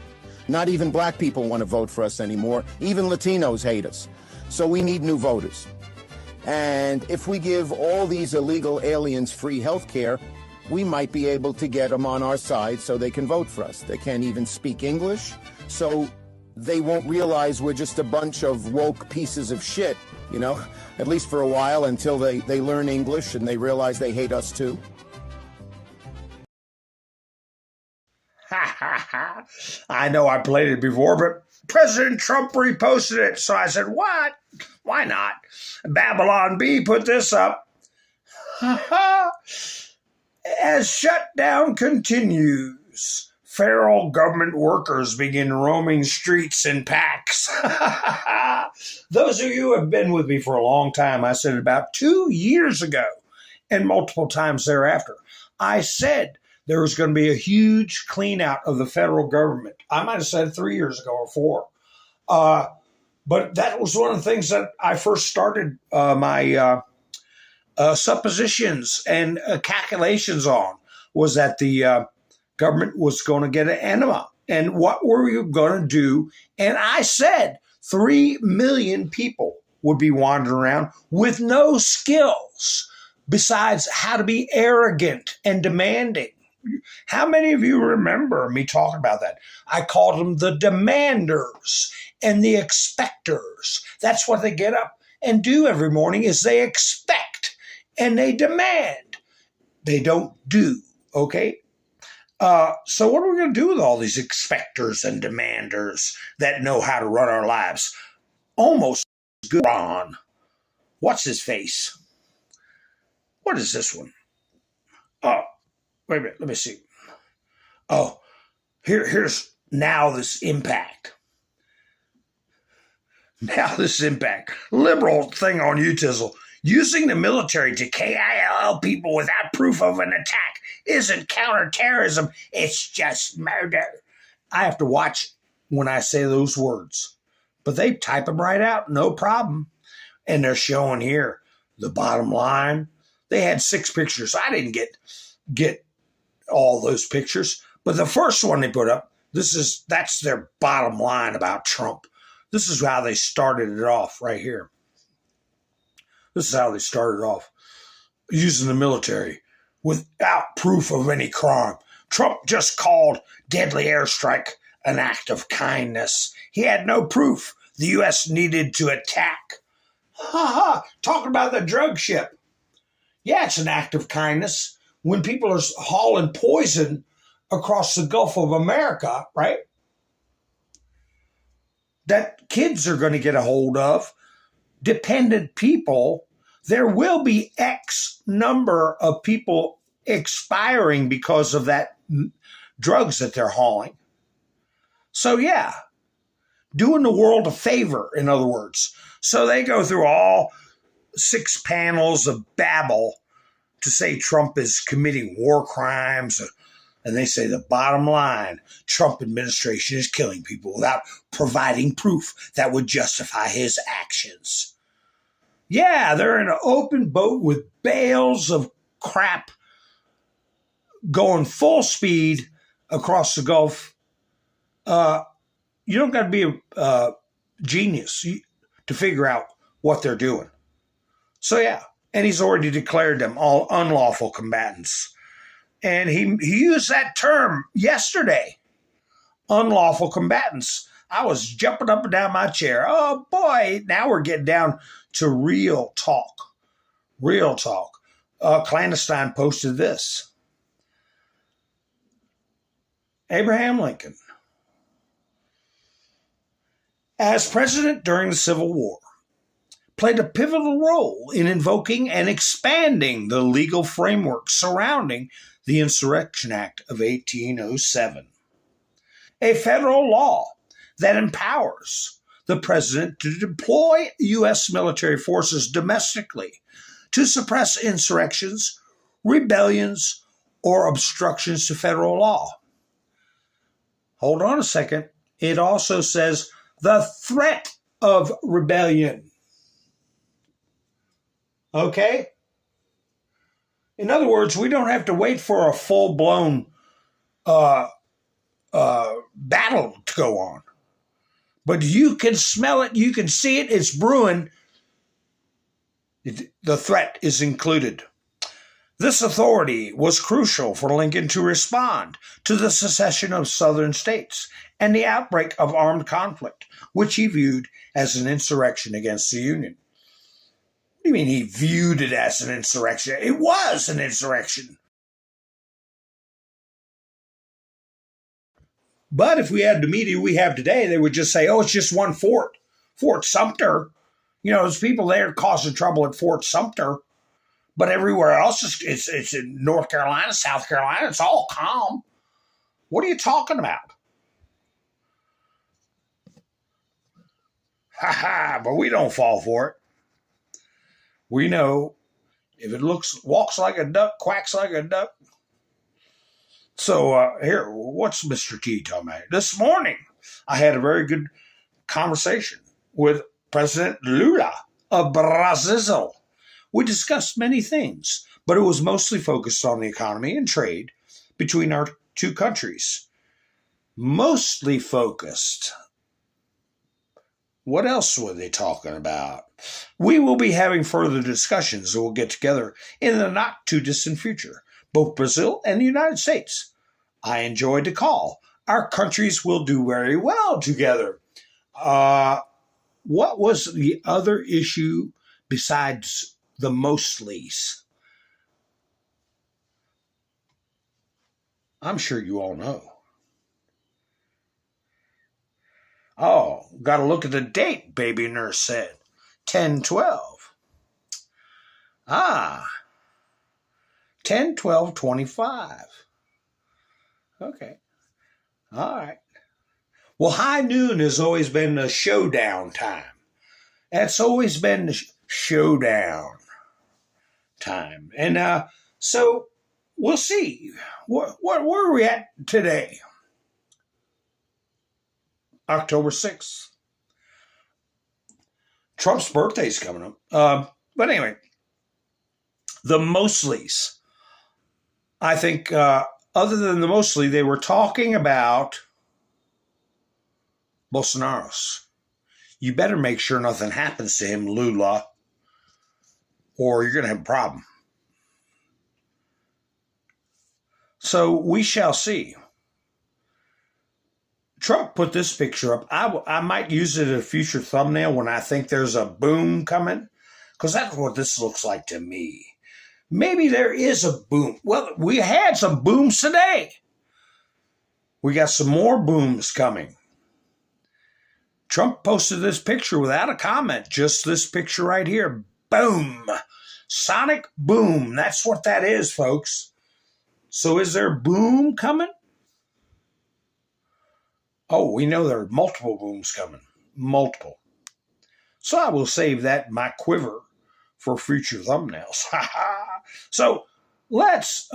Not even black people want to vote for us anymore. Even Latinos hate us. So we need new voters. And if we give all these illegal aliens free health care, we might be able to get them on our side so they can vote for us. They can't even speak English, so they won't realize we're just a bunch of woke pieces of shit, you know, at least for a while until they learn English and they realize they hate us too. I know I played it before, but President Trump reposted it. So I said, what? Why not? Babylon Bee put this up. As shutdown continues, feral government workers begin roaming streets in packs. Those of you who have been with me for a long time, I said about 2 years ago and multiple times thereafter, I said there was going to be a huge clean out of the federal government. I might have said 3 years ago or 4. But that was one of the things that I first started my suppositions and calculations on, was that the government was going to get an enema. And what were you going to do? And I said 3 million people would be wandering around with no skills besides how to be arrogant and demanding. How many of you remember me talking about that? I called them the demanders and the expectors. That's what they get up and do every morning, is they expect and they demand. They don't do, okay? So what are we going to do with all these expectors and demanders that know how to run our lives? Almost good on. What's his face? What is this one? Oh, wait a minute. Let me see. Oh, here's now this impact. Now this impact. Liberal thing on Utizzle. Using the military to KIL people without proof of an attack isn't counterterrorism. It's just murder. I have to watch when I say those words. But they type them right out, no problem. And they're showing here the bottom line. They had 6 pictures. I didn't get all those pictures. But the first one they put up, that's their bottom line about Trump. This is how they started it off right here. This is how they started off, using the military without proof of any crime. Trump just called deadly airstrike an act of kindness. He had no proof the U.S. needed to attack. Talking about the drug ship. Yeah, it's an act of kindness when people are hauling poison across the Gulf of America, right? That kids are going to get a hold of. Dependent people, there will be X number of people expiring because of that drugs that they're hauling. So yeah, doing the world a favor, in other words. So they go through all 6 panels of babble to say Trump is committing war crimes. And they say the bottom line, Trump administration is killing people without providing proof that would justify his actions. Yeah, they're in an open boat with bales of crap going full speed across the Gulf. You don't got to be a genius to figure out what they're doing. So yeah, and he's already declared them all unlawful combatants. And he used that term yesterday unlawful combatants. I was jumping up and down my chair. Oh boy, now we're getting down to real talk. Real talk. Clandestine posted this. Abraham Lincoln, as president during the Civil War, played a pivotal role in invoking and expanding the legal framework surrounding the Insurrection Act of 1807, a federal law that empowers the president to deploy U.S. military forces domestically to suppress insurrections, rebellions, or obstructions to federal law. Hold on a second. It also says the threat of rebellion. Okay? In other words, we don't have to wait for a full-blown battle to go on. But you can smell it, you can see it, it's brewing. The threat is included. This authority was crucial for Lincoln to respond to the secession of southern states and the outbreak of armed conflict, which he viewed as an insurrection against the Union. What do you mean he viewed it as an insurrection? It was an insurrection. But if we had the media we have today, they would just say, oh, it's just one fort, Fort Sumter. You know, there's people there causing trouble at Fort Sumter. But everywhere else, it's in North Carolina, South Carolina, it's all calm. What are you talking about? Ha ha, but we don't fall for it. We know if it walks like a duck, quacks like a duck. So here, what's Mr. T talking about? This morning, I had a very good conversation with President Lula of Brazil. We discussed many things, but it was mostly focused on the economy and trade between our two countries. Mostly focused. What else were they talking about? We will be having further discussions and we'll get together in the not-too-distant future, both Brazil and the United States. I enjoyed the call. Our countries will do very well together. What was the other issue besides the Mostleys? I'm sure you all know. Oh, got to look at the date, Baby Nurse said. 10/12. Ah, 10/12/25. Okay. All right. Well, high noon has always been the showdown time. That's always been the showdown time. And so we'll see. Where are we at today? October 6th. Trump's birthday's coming up. But anyway, the Mostleys. I think other than the Mosley, they were talking about Bolsonaro's. You better make sure nothing happens to him, Lula, or you're going to have a problem. So we shall see. Trump put this picture up. I might use it as a future thumbnail when I think there's a boom coming, because that's what this looks like to me. Maybe there is a boom. Well, we had some booms today. We got some more booms coming. Trump posted this picture without a comment, just this picture right here. Boom. Sonic boom. That's what that is, folks. So is there a boom coming? Oh, we know there are multiple booms coming. Multiple. So I will save that in my quiver for future thumbnails. So let's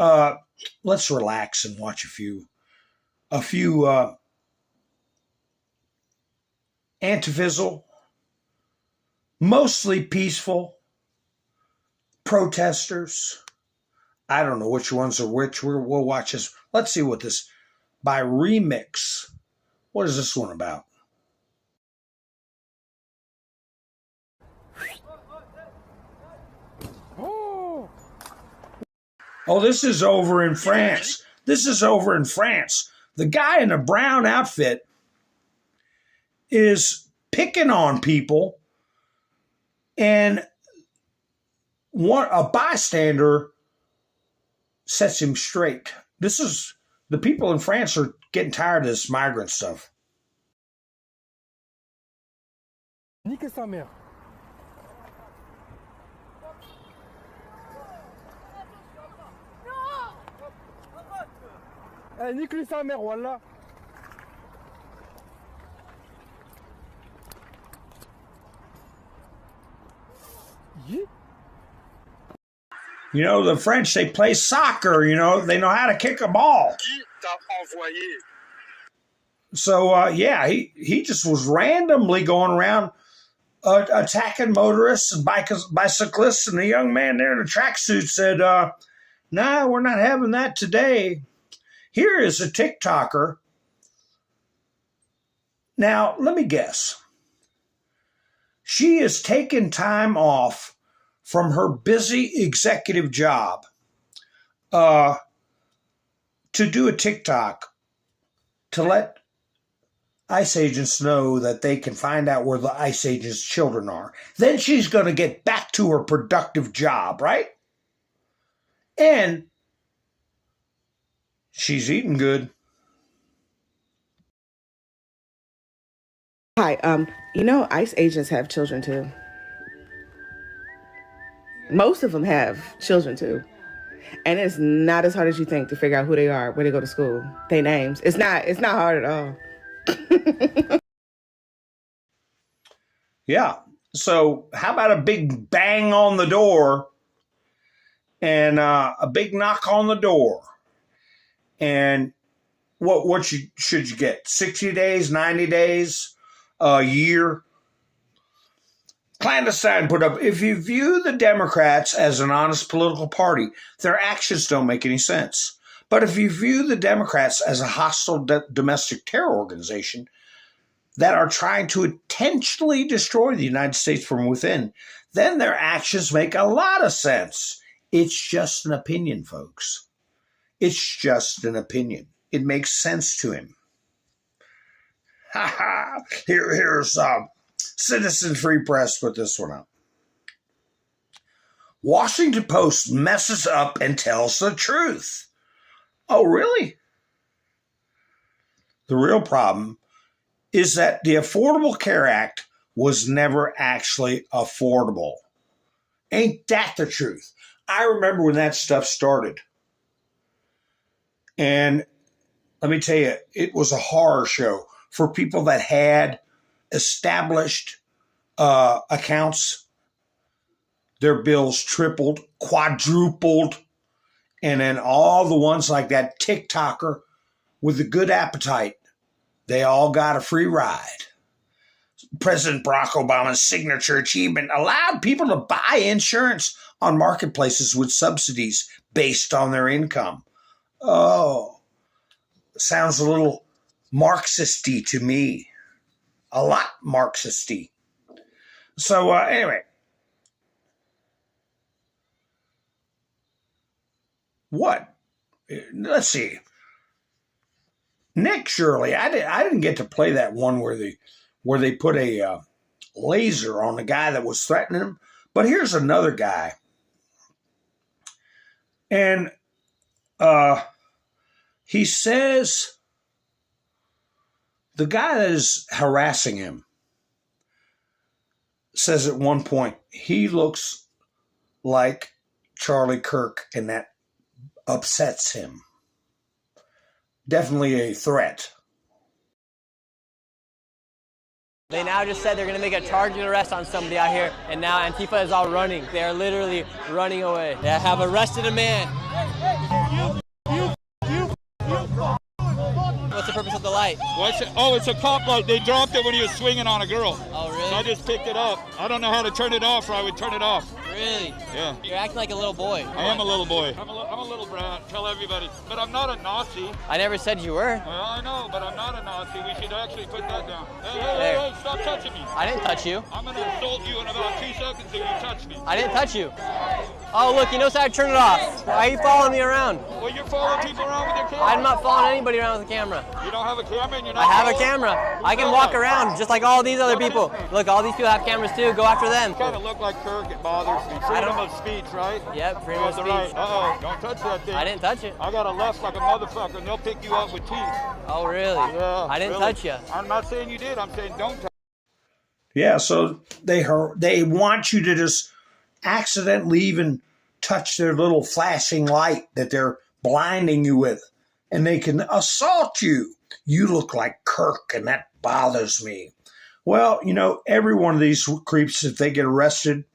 relax and watch a few antifizzle, mostly peaceful protesters. I don't know which ones are which. We'll watch this. Let's see what this by Remix. What is this one about? Oh, this is over in France. This is over in France. the guy in a brown outfit is picking on people, and a bystander sets him straight. The people in France are getting tired of this migrant stuff. Nique sa mère. Eh, nique sa mère, wallah. You know, the French, they play soccer, you know, they know how to kick a ball. So, yeah, he just was randomly going around attacking motorists and bicyclists, and the young man there in the tracksuit said, "No, we're not having that today." Here is a TikToker. Now, let me guess. She is taking time off from her busy executive job to do a TikTok to let ICE agents know that they can find out where the ICE agents' children are. Then she's going to get back to her productive job, right? And she's eating good. Hi, you know, ICE agents have children too. Most of them have children too. And it's not as hard as you think to figure out who they are, where they go to school, their names. It's not hard at all. Yeah. So how about a big bang on the door and a big knock on the door? And what should you get? 60 days, 90 days, a year? Clandestine put up, if you view the Democrats as an honest political party, their actions don't make any sense. But if you view the Democrats as a hostile domestic terror organization that are trying to intentionally destroy the United States from within, then their actions make a lot of sense. It's just an opinion, folks. It's just an opinion. It makes sense to him. Ha ha! Here's Citizen Free Press put this one up. Washington Post messes up and tells the truth. Oh, really? The real problem is that the Affordable Care Act was never actually affordable. Ain't that the truth? I remember when that stuff started. And let me tell you, it was a horror show for people that had established accounts. Their bills tripled, quadrupled, and then all the ones like that TikToker with a good appetite, they all got a free ride. President Barack Obama's signature achievement allowed people to buy insurance on marketplaces with subsidies based on their income. Oh, sounds a little Marxist-y to me. A lot Marxist-y. So anyway, what? Let's see. Nick Shirley, I didn't get to play that one where they put a laser on the guy that was threatening him. But here's another guy. And he says the guy that is harassing him says at one point, he looks like Charlie Kirk, and that upsets him. Definitely a threat. They now just said they're going to make a targeted arrest on somebody out here, and now Antifa is all running. They are literally running away. They have arrested a man. What's the purpose of the light? It's a cop light. They dropped it when he was swinging on a girl. Oh, really? So I just picked it up. I don't know how to turn it off, or I would turn it off. Really? Yeah. You're acting like a little boy. I am a little boy. I'm a little brat. Tell everybody. But I'm not a Nazi. I never said you were. Well, I know, but I'm not a Nazi. We should actually put that down. Hey, stop touching me. I didn't touch you. I'm going to assault you in about 2 seconds if you touch me. I didn't touch you. Oh, look, he knows how to turn it off. Why are you following me around? Well, you're following people around with your camera. I'm not following anybody around with a camera. You don't have a camera and you're not I have a following? camera. I can walk around just like all these other people. Look, all these people have cameras too. Go after them. You kind of look like Kirk. It bothers me. Freedom of speech, right? Yep, freedom of speech. Right. Uh-oh, don't touch that thing. I didn't touch it. I got a left like a motherfucker, and they'll pick you up with teeth. Oh, really? Yeah. I didn't really. touch you. I'm not saying you did. I'm saying don't touch. Yeah, so they want you to just accidentally even touch their little flashing light that they're blinding you with, and they can assault you. You look like Kirk, and that bothers me. Well, you know, every one of these creeps, if they get arrested,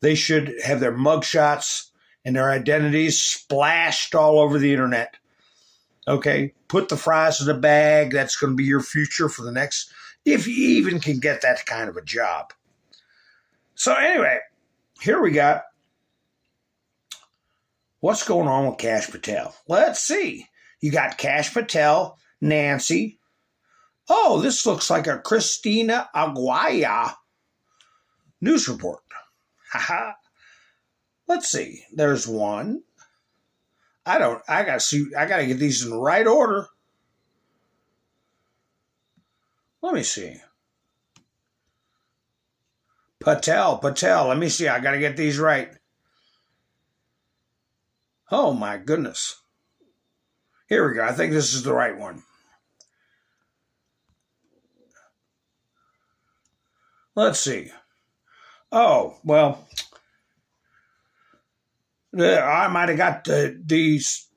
they should have their mugshots and their identities splashed all over the internet. Okay, put the fries in a bag. That's going to be your future for the next, if you even can get that kind of a job. So anyway, here we got what's going on with Kash Patel. Let's see. You got Kash Patel, Nancy. Oh, this looks like a Christina Aguaya news report. Haha. Let's see. There's one. I gotta get these in the right order. Let me see. Patel. Let me see. I gotta get these right. Oh my goodness. Here we go. I think this is the right one. Let's see. Oh, well, I might have got these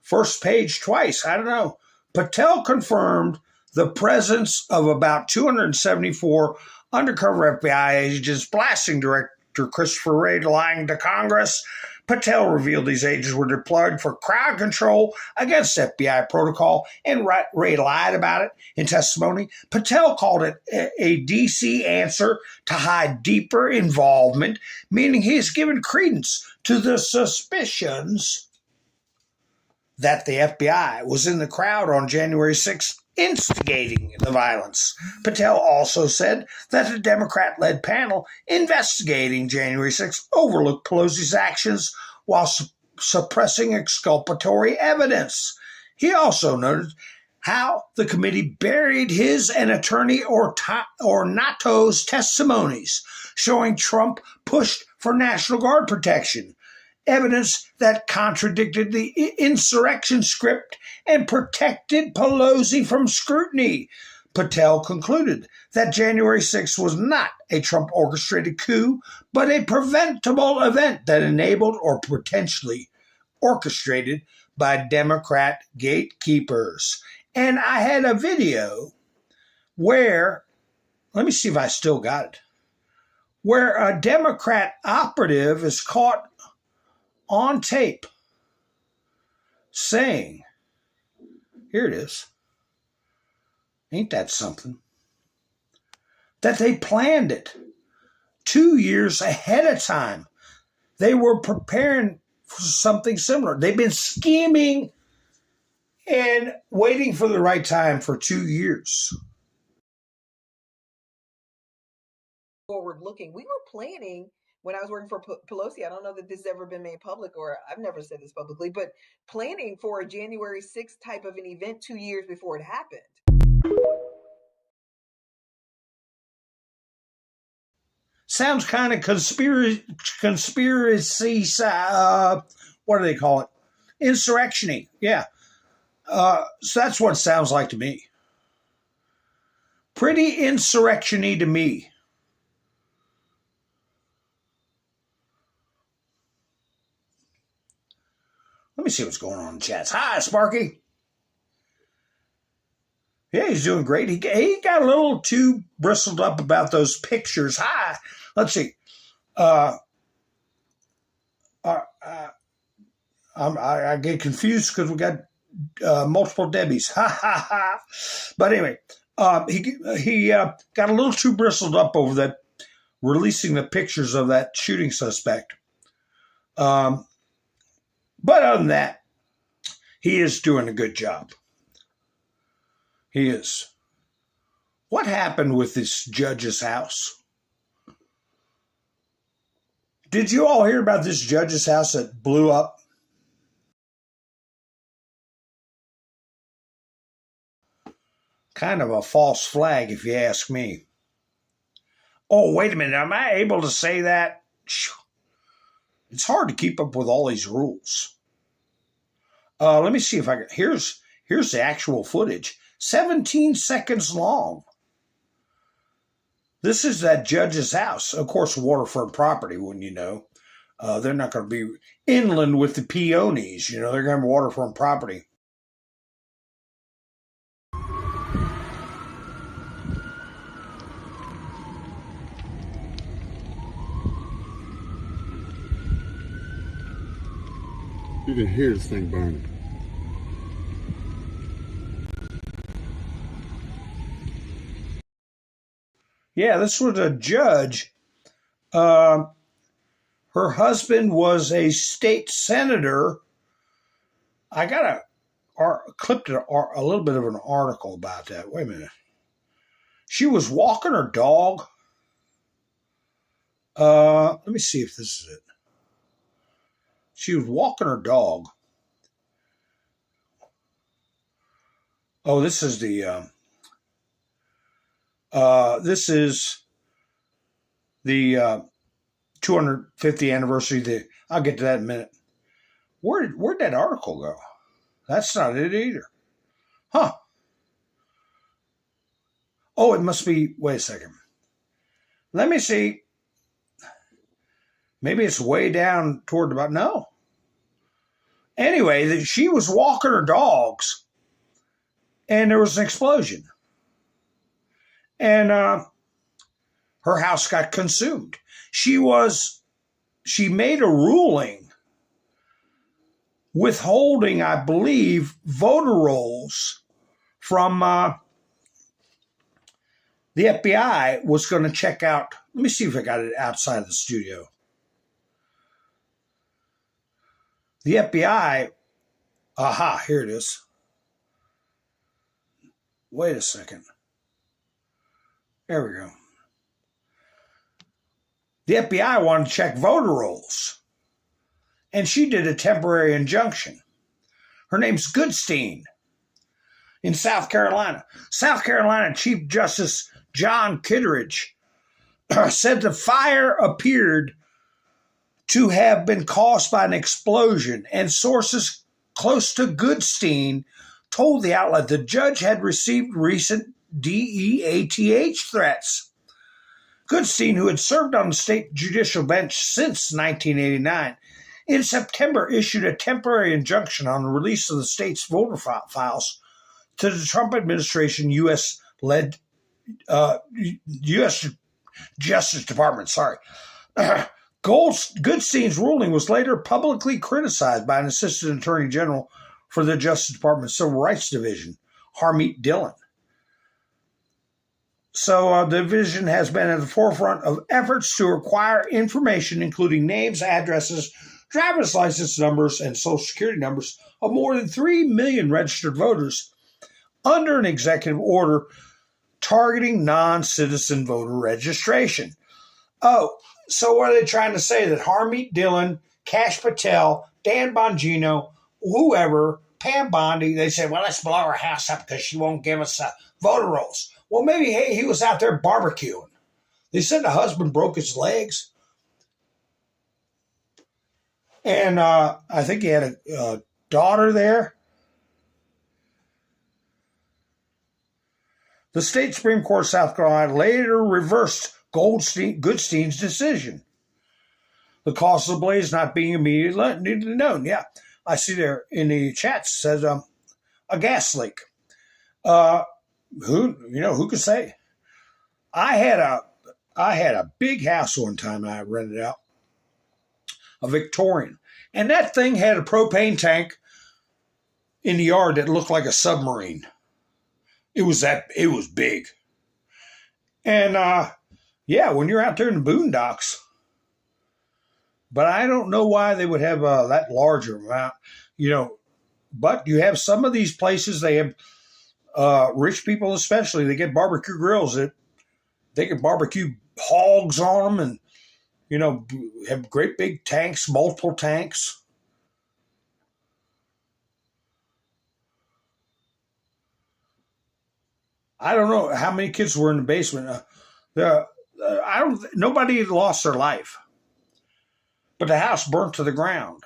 first page twice. I don't know. Patel confirmed the presence of about 274 undercover FBI agents blasting Director Christopher Wray lying to Congress. Patel revealed these agents were deployed for crowd control against FBI protocol, and Wray lied about it in testimony. Patel called it a D.C. answer to hide deeper involvement, meaning he has given credence to the suspicions that the FBI was in the crowd on January 6th, instigating the violence. Patel also said that a Democrat-led panel investigating January 6th overlooked Pelosi's actions while suppressing exculpatory evidence. He also noted how the committee buried his and attorney Ornato's testimonies, showing Trump pushed for National Guard protection, evidence that contradicted the insurrection script and protected Pelosi from scrutiny. Patel concluded that January 6th was not a Trump-orchestrated coup, but a preventable event that enabled or potentially orchestrated by Democrat gatekeepers. And I had a video where, let me see if I still got it, where a Democrat operative is caught on tape saying, here it is, ain't that something, that they planned it 2 years ahead of time. They were preparing for something similar. They've been scheming and waiting for the right time for 2 years. Forward looking. We were planning when I was working for Pelosi. I don't know that this has ever been made public, or I've never said this publicly, but planning for a January 6th type of an event 2 years before it happened. Sounds kind of conspiracy, what do they call it? Insurrection-y, yeah. So that's what it sounds like to me. Pretty insurrection-y to me. Let me see what's going on in chats. Hi, Sparky. Yeah, he's doing great. He got a little too bristled up about those pictures. Hi. Let's see. I get confused because we got multiple Debbies. Ha, ha, ha. But anyway, he got a little too bristled up over that, releasing the pictures of that shooting suspect. But other than that, he is doing a good job. He is. What happened with this judge's house? Did you all hear about this judge's house that blew up? Kind of a false flag, if you ask me. Oh, wait a minute. Am I able to say that? It's hard to keep up with all these rules. Let me see if I can. Here's the actual footage. 17 seconds long. This is that judge's house. Of course, waterfront property, wouldn't you know? They're not going to be inland with the peonies. You know, they're going to have waterfront property. You can hear this thing burning. Yeah, this was a judge. Her husband was a state senator. I got clipped a little bit of an article about that. Wait a minute. She was walking her dog. Let me see if this is it. She was walking her dog. Oh, this is the 250th anniversary. I'll get to that in a minute. Where'd that article go? That's not it either. Huh. Oh, it must be, wait a second. Let me see. Maybe it's way down toward about, no. Anyway, she was walking her dogs and there was an explosion. And her house got consumed. She made a ruling withholding, I believe, voter rolls from the FBI was going to check out. Let me see if I got it outside of the studio. The FBI, aha, here it is. Wait a second. There we go. The FBI wanted to check voter rolls, and she did a temporary injunction. Her name's Goodstein in South Carolina. South Carolina Chief Justice John Kittredge said the fire appeared to have been caused by an explosion, and sources close to Goodstein told the outlet the judge had received recent DEATH threats. Goodstein, who had served on the state judicial bench since 1989, in September issued a temporary injunction on the release of the state's voter files to the Trump administration U.S.-led U.S. Justice Department. Goodstein's ruling was later publicly criticized by an assistant attorney general for the Justice Department Civil Rights Division, Harmeet Dillon. So the division has been at the forefront of efforts to acquire information, including names, addresses, driver's license numbers, and social security numbers of more than 3 million registered voters under an executive order targeting non-citizen voter registration. Oh, so what are they trying to say? That Harmeet Dillon, Kash Patel, Dan Bongino, whoever, Pam Bondi, they said, well, let's blow her house up because she won't give us voter rolls. Well, maybe, hey, he was out there barbecuing. They said the husband broke his legs. And I think he had a daughter there. The state Supreme Court of South Carolina later reversed Goodstein's decision. The cause of the blaze not being immediately known. Yeah, I see there in the chat says a gas leak. Who could say? I had a big house one time I rented out, a Victorian, and that thing had a propane tank in the yard that looked like a submarine. It was big. And when you're out there in the boondocks, but I don't know why they would have that larger amount, but you have some of these places, they have rich people especially, they get barbecue grills that they can barbecue hogs on them, and you know, have great big tanks, multiple tanks. I don't know how many kids were in the basement. Nobody lost their life, but the house burnt to the ground.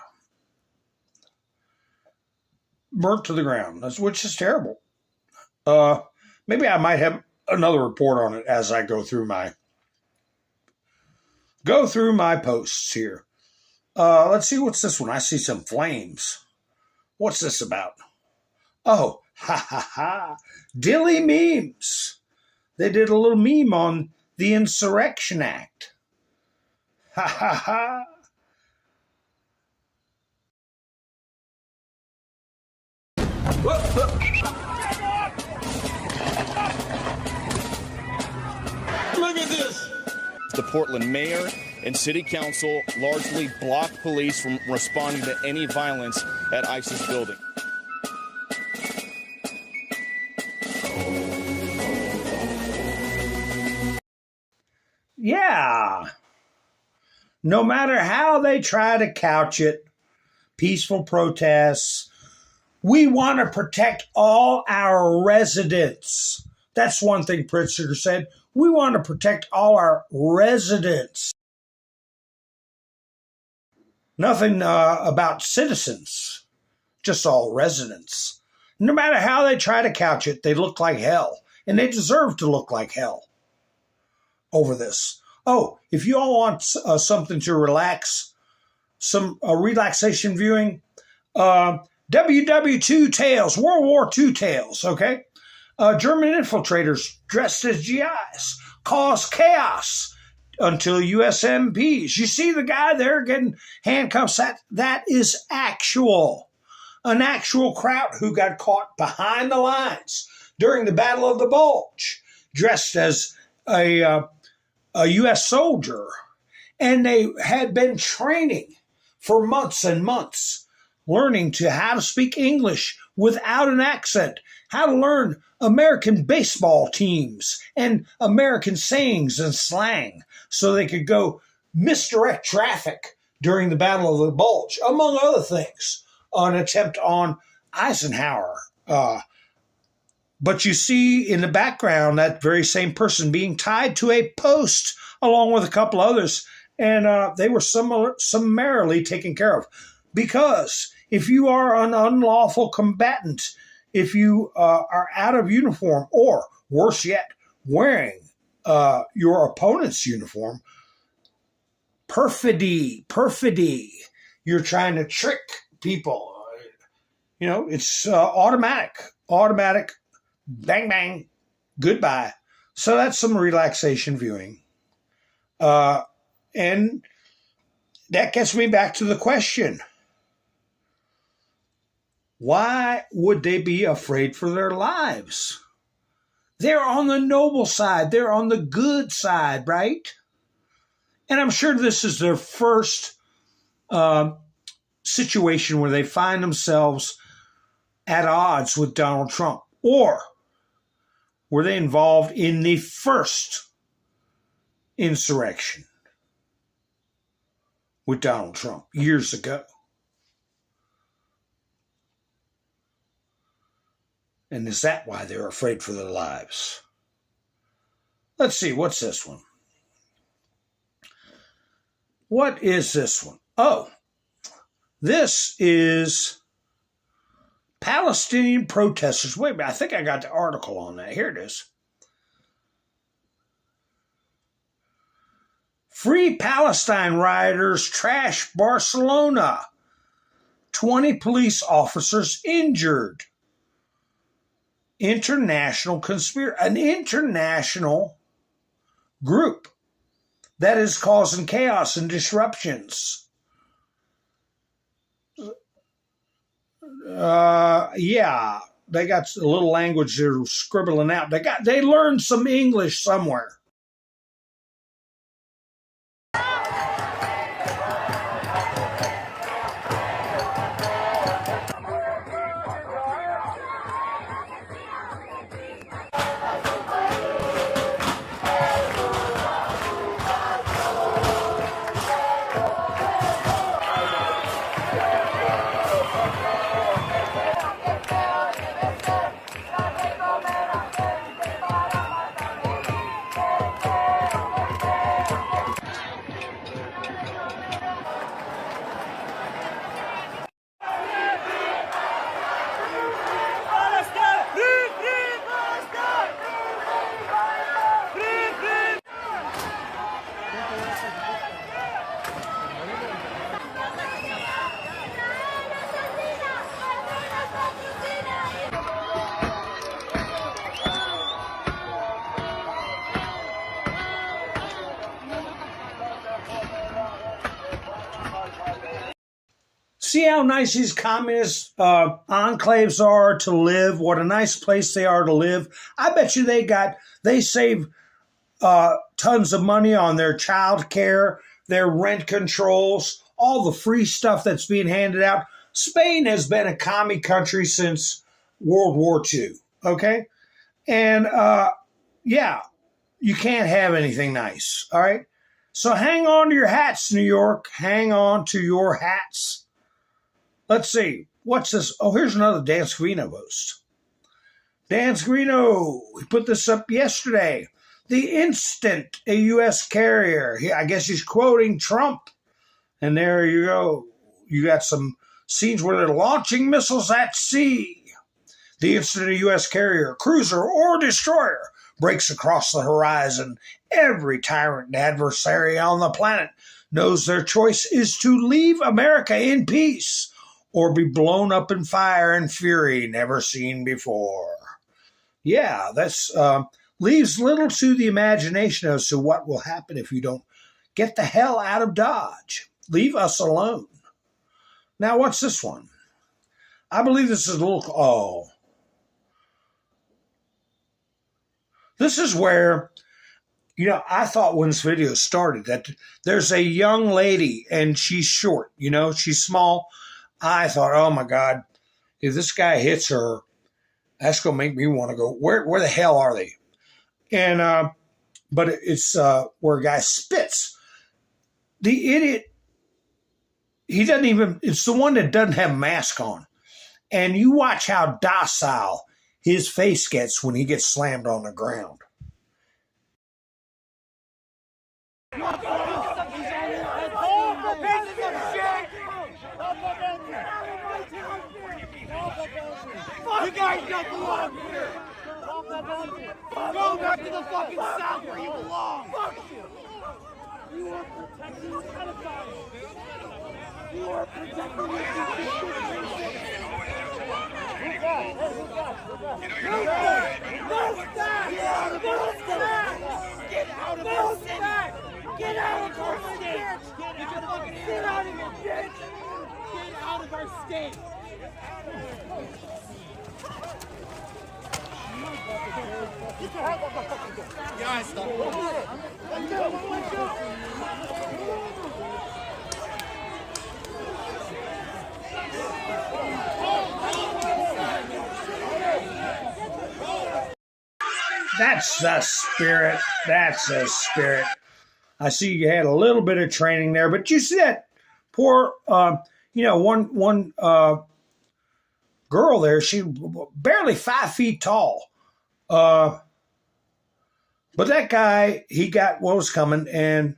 Burnt to the ground, which is terrible. Maybe I might have another report on it as I go through my posts here. Let's see, what's this one? I see some flames. What's this about? Oh, ha ha ha. Dilly memes. They did a little meme on the Insurrection Act. Ha ha ha. Look at this. The Portland mayor and city council largely blocked police from responding to any violence at ISIS building. Yeah. No matter how they try to couch it, peaceful protests, we want to protect all our residents. That's one thing Pritzker said. We want to protect all our residents. Nothing about citizens, just all residents. No matter how they try to couch it, they look like hell. And they deserve to look like hell over this. Oh, if you all want something to relax, some relaxation viewing, WW2 tales, World War II tales, okay? German infiltrators dressed as GIs cause chaos until US MPs. You see the guy there getting handcuffs? That is actual. An actual Kraut who got caught behind the lines during the Battle of the Bulge, dressed as a U.S. soldier. And they had been training for months and months, learning how to speak English without an accent, how to learn American baseball teams and American sayings and slang so they could go misdirect traffic during the Battle of the Bulge, among other things, an attempt on Eisenhower. But you see in the background that very same person being tied to a post along with a couple others, and they were summarily taken care of. Because if you are an unlawful combatant, if you are out of uniform, or worse yet, wearing your opponent's uniform, perfidy, you're trying to trick people. You know, it's automatic, bang, bang, goodbye. So that's some relaxation viewing. And that gets me back to the question. Why would they be afraid for their lives? They're on the noble side. They're on the good side, right? And I'm sure this is their first situation where they find themselves at odds with Donald Trump. Or were they involved in the first insurrection with Donald Trump years ago? And is that why they're afraid for their lives? Let's see, what's this one? What is this one? Oh, this is Palestinian protesters. Wait a minute, I think I got the article on that. Here it is. Free Palestine rioters trash Barcelona. 20 police officers injured. International conspiracy, an international group that is causing chaos and disruptions. Yeah, they got a little language they're scribbling out. They learned some English somewhere. See how nice these communist enclaves are to live? What a nice place they are to live. I bet you they save tons of money on their child care, their rent controls, all the free stuff that's being handed out. Spain has been a commie country since World War II, okay? And, yeah, you can't have anything nice, all right? So hang on to your hats, New York. Hang on to your hats. Let's see. What's this? Oh, here's another Dan Scavino post. Dan Scavino, we put this up yesterday. The instant a U.S. carrier, I guess he's quoting Trump. And there you go. You got some scenes where they're launching missiles at sea. The instant a U.S. carrier, cruiser, or destroyer breaks across the horizon, every tyrant and adversary on the planet knows their choice is to leave America in peace or be blown up in fire and fury never seen before. Yeah, that's leaves little to the imagination as to what will happen if you don't get the hell out of Dodge. Leave us alone. Now, what's this one? I believe this is a little... Oh. This is where, you know, I thought when this video started that there's a young lady and she's short, you know, she's small. I thought, oh my God, if this guy hits her, that's going to make me want to go, where the hell are they? And, but it's where a guy spits. The idiot, he doesn't even, it's the one that doesn't have a mask on. And you watch how docile his face gets when he gets slammed on the ground. You guys don't belong here! Go back to the fucking South where you belong! Fuck you! You are protecting pedophiles! You are protecting Get out of our city! Get out of our state! Get out of here, bitch! Get out of our state! Guys, stop. That's the spirit. That's the spirit. I see you had a little bit of training there, but you see that poor, you know, one girl there, she barely 5 feet tall. But that guy, he got what was coming, and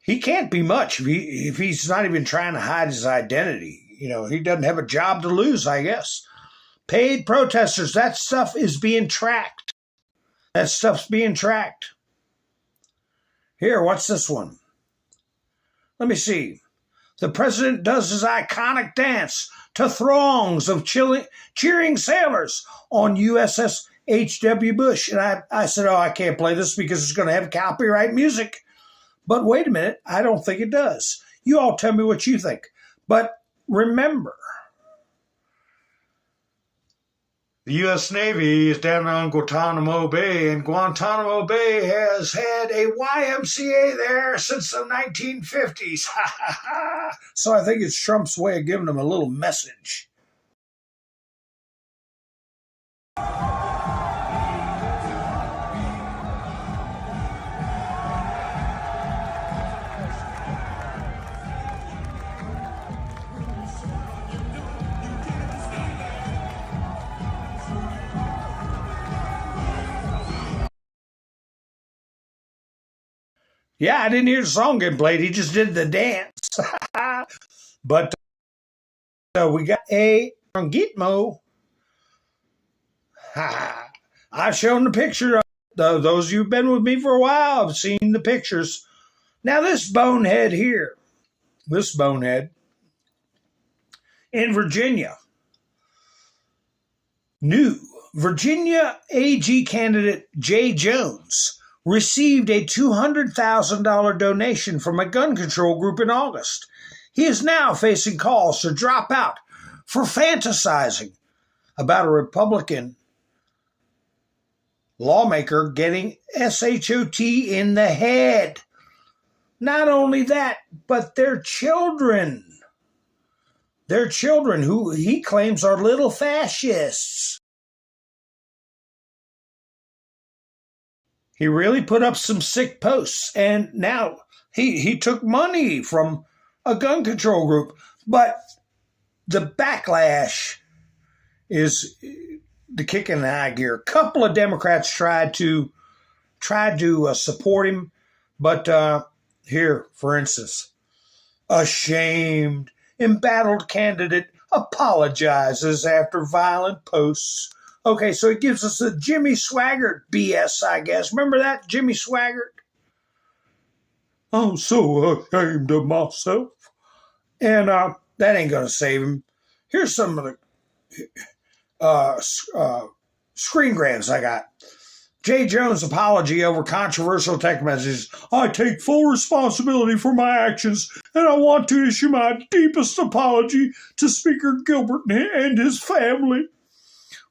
he can't be much if he's not even trying to hide his identity. You know, he doesn't have a job to lose, I guess. Paid protesters, that stuff is being tracked. That stuff's being tracked. Here, what's this one? Let me see. The president does his iconic dance to throngs of cheering sailors on USS H.W. Bush. And I said, oh, I can't play this because it's going to have copyright music. But wait a minute, I don't think it does. You all tell me what you think. But remember, the U.S. Navy is down on Guantanamo Bay, and Guantanamo Bay has had a YMCA there since the 1950s. So I think it's Trump's way of giving them a little message. Yeah, I didn't hear the song getting played. He just did the dance. But we got a from Gitmo. I've shown the picture. Those of you who've been with me for a while have seen the pictures. Now this bonehead here, this bonehead in Virginia, new Virginia AG candidate Jay Jones received a $200,000 donation from a gun control group in August. He is now facing calls to drop out for fantasizing about a Republican lawmaker getting SHOT in the head. Not only that, but their children. Their children, who he claims are little fascists. He really put up some sick posts, and now he took money from a gun control group. But the backlash is the kick in the high gear. A couple of Democrats tried to support him, but here, for instance, ashamed, embattled candidate apologizes after violent posts. Okay, so it gives us a Jimmy Swaggart BS, I guess. Remember that, Jimmy Swaggart? I'm so ashamed of myself. And that ain't going to save him. Here's some of the screen grabs I got. Jay Jones' apology over controversial text messages. I take full responsibility for my actions, and I want to issue my deepest apology to Speaker Gilbert and his family.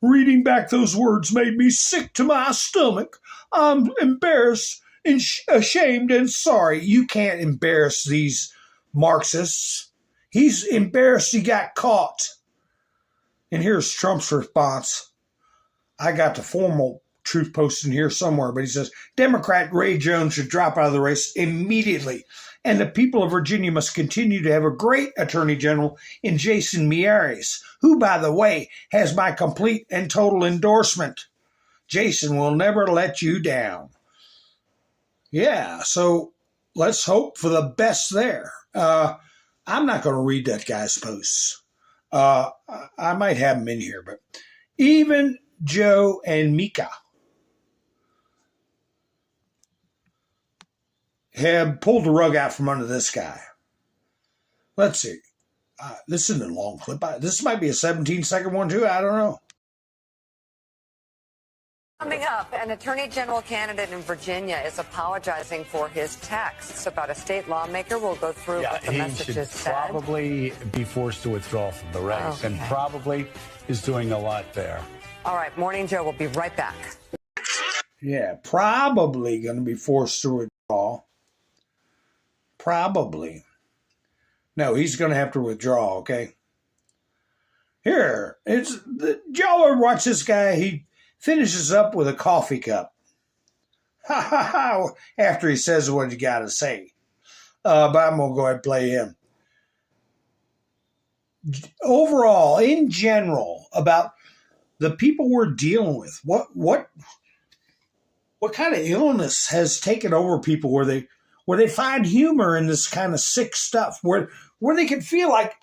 Reading back those words made me sick to my stomach. I'm embarrassed and ashamed and sorry. You can't embarrass these Marxists. He's embarrassed he got caught. And here's Trump's response. I got the formal truth post in here somewhere, but he says, Democrat Ray Jones should drop out of the race immediately. And the people of Virginia must continue to have a great attorney general in Jason Miyares, who, by the way, has my complete and total endorsement. Jason will never let you down. Yeah, so let's hope for the best there. I'm not going to read that guy's posts. I might have him in here, but even Joe and Mika have pulled the rug out from under this guy. Let's see. This isn't a long clip. This might be a 17-second one, too. I don't know. Coming up, an attorney general candidate in Virginia is apologizing for his texts about a state lawmaker. We'll go through what the messages said. Probably be forced to withdraw from the race, and probably is doing a lot there. All right, Morning Joe will be right back. Yeah, probably going to be forced to withdraw. Probably. No, he's going to have to withdraw, okay? Here, y'all ever watch this guy? He finishes up with a coffee cup. Ha ha ha, after he says what he got to say. But I'm going to go ahead and play him. Overall, in general, about the people we're dealing with, what kind of illness has taken over people where they find humor in this kind of sick stuff, where they can feel like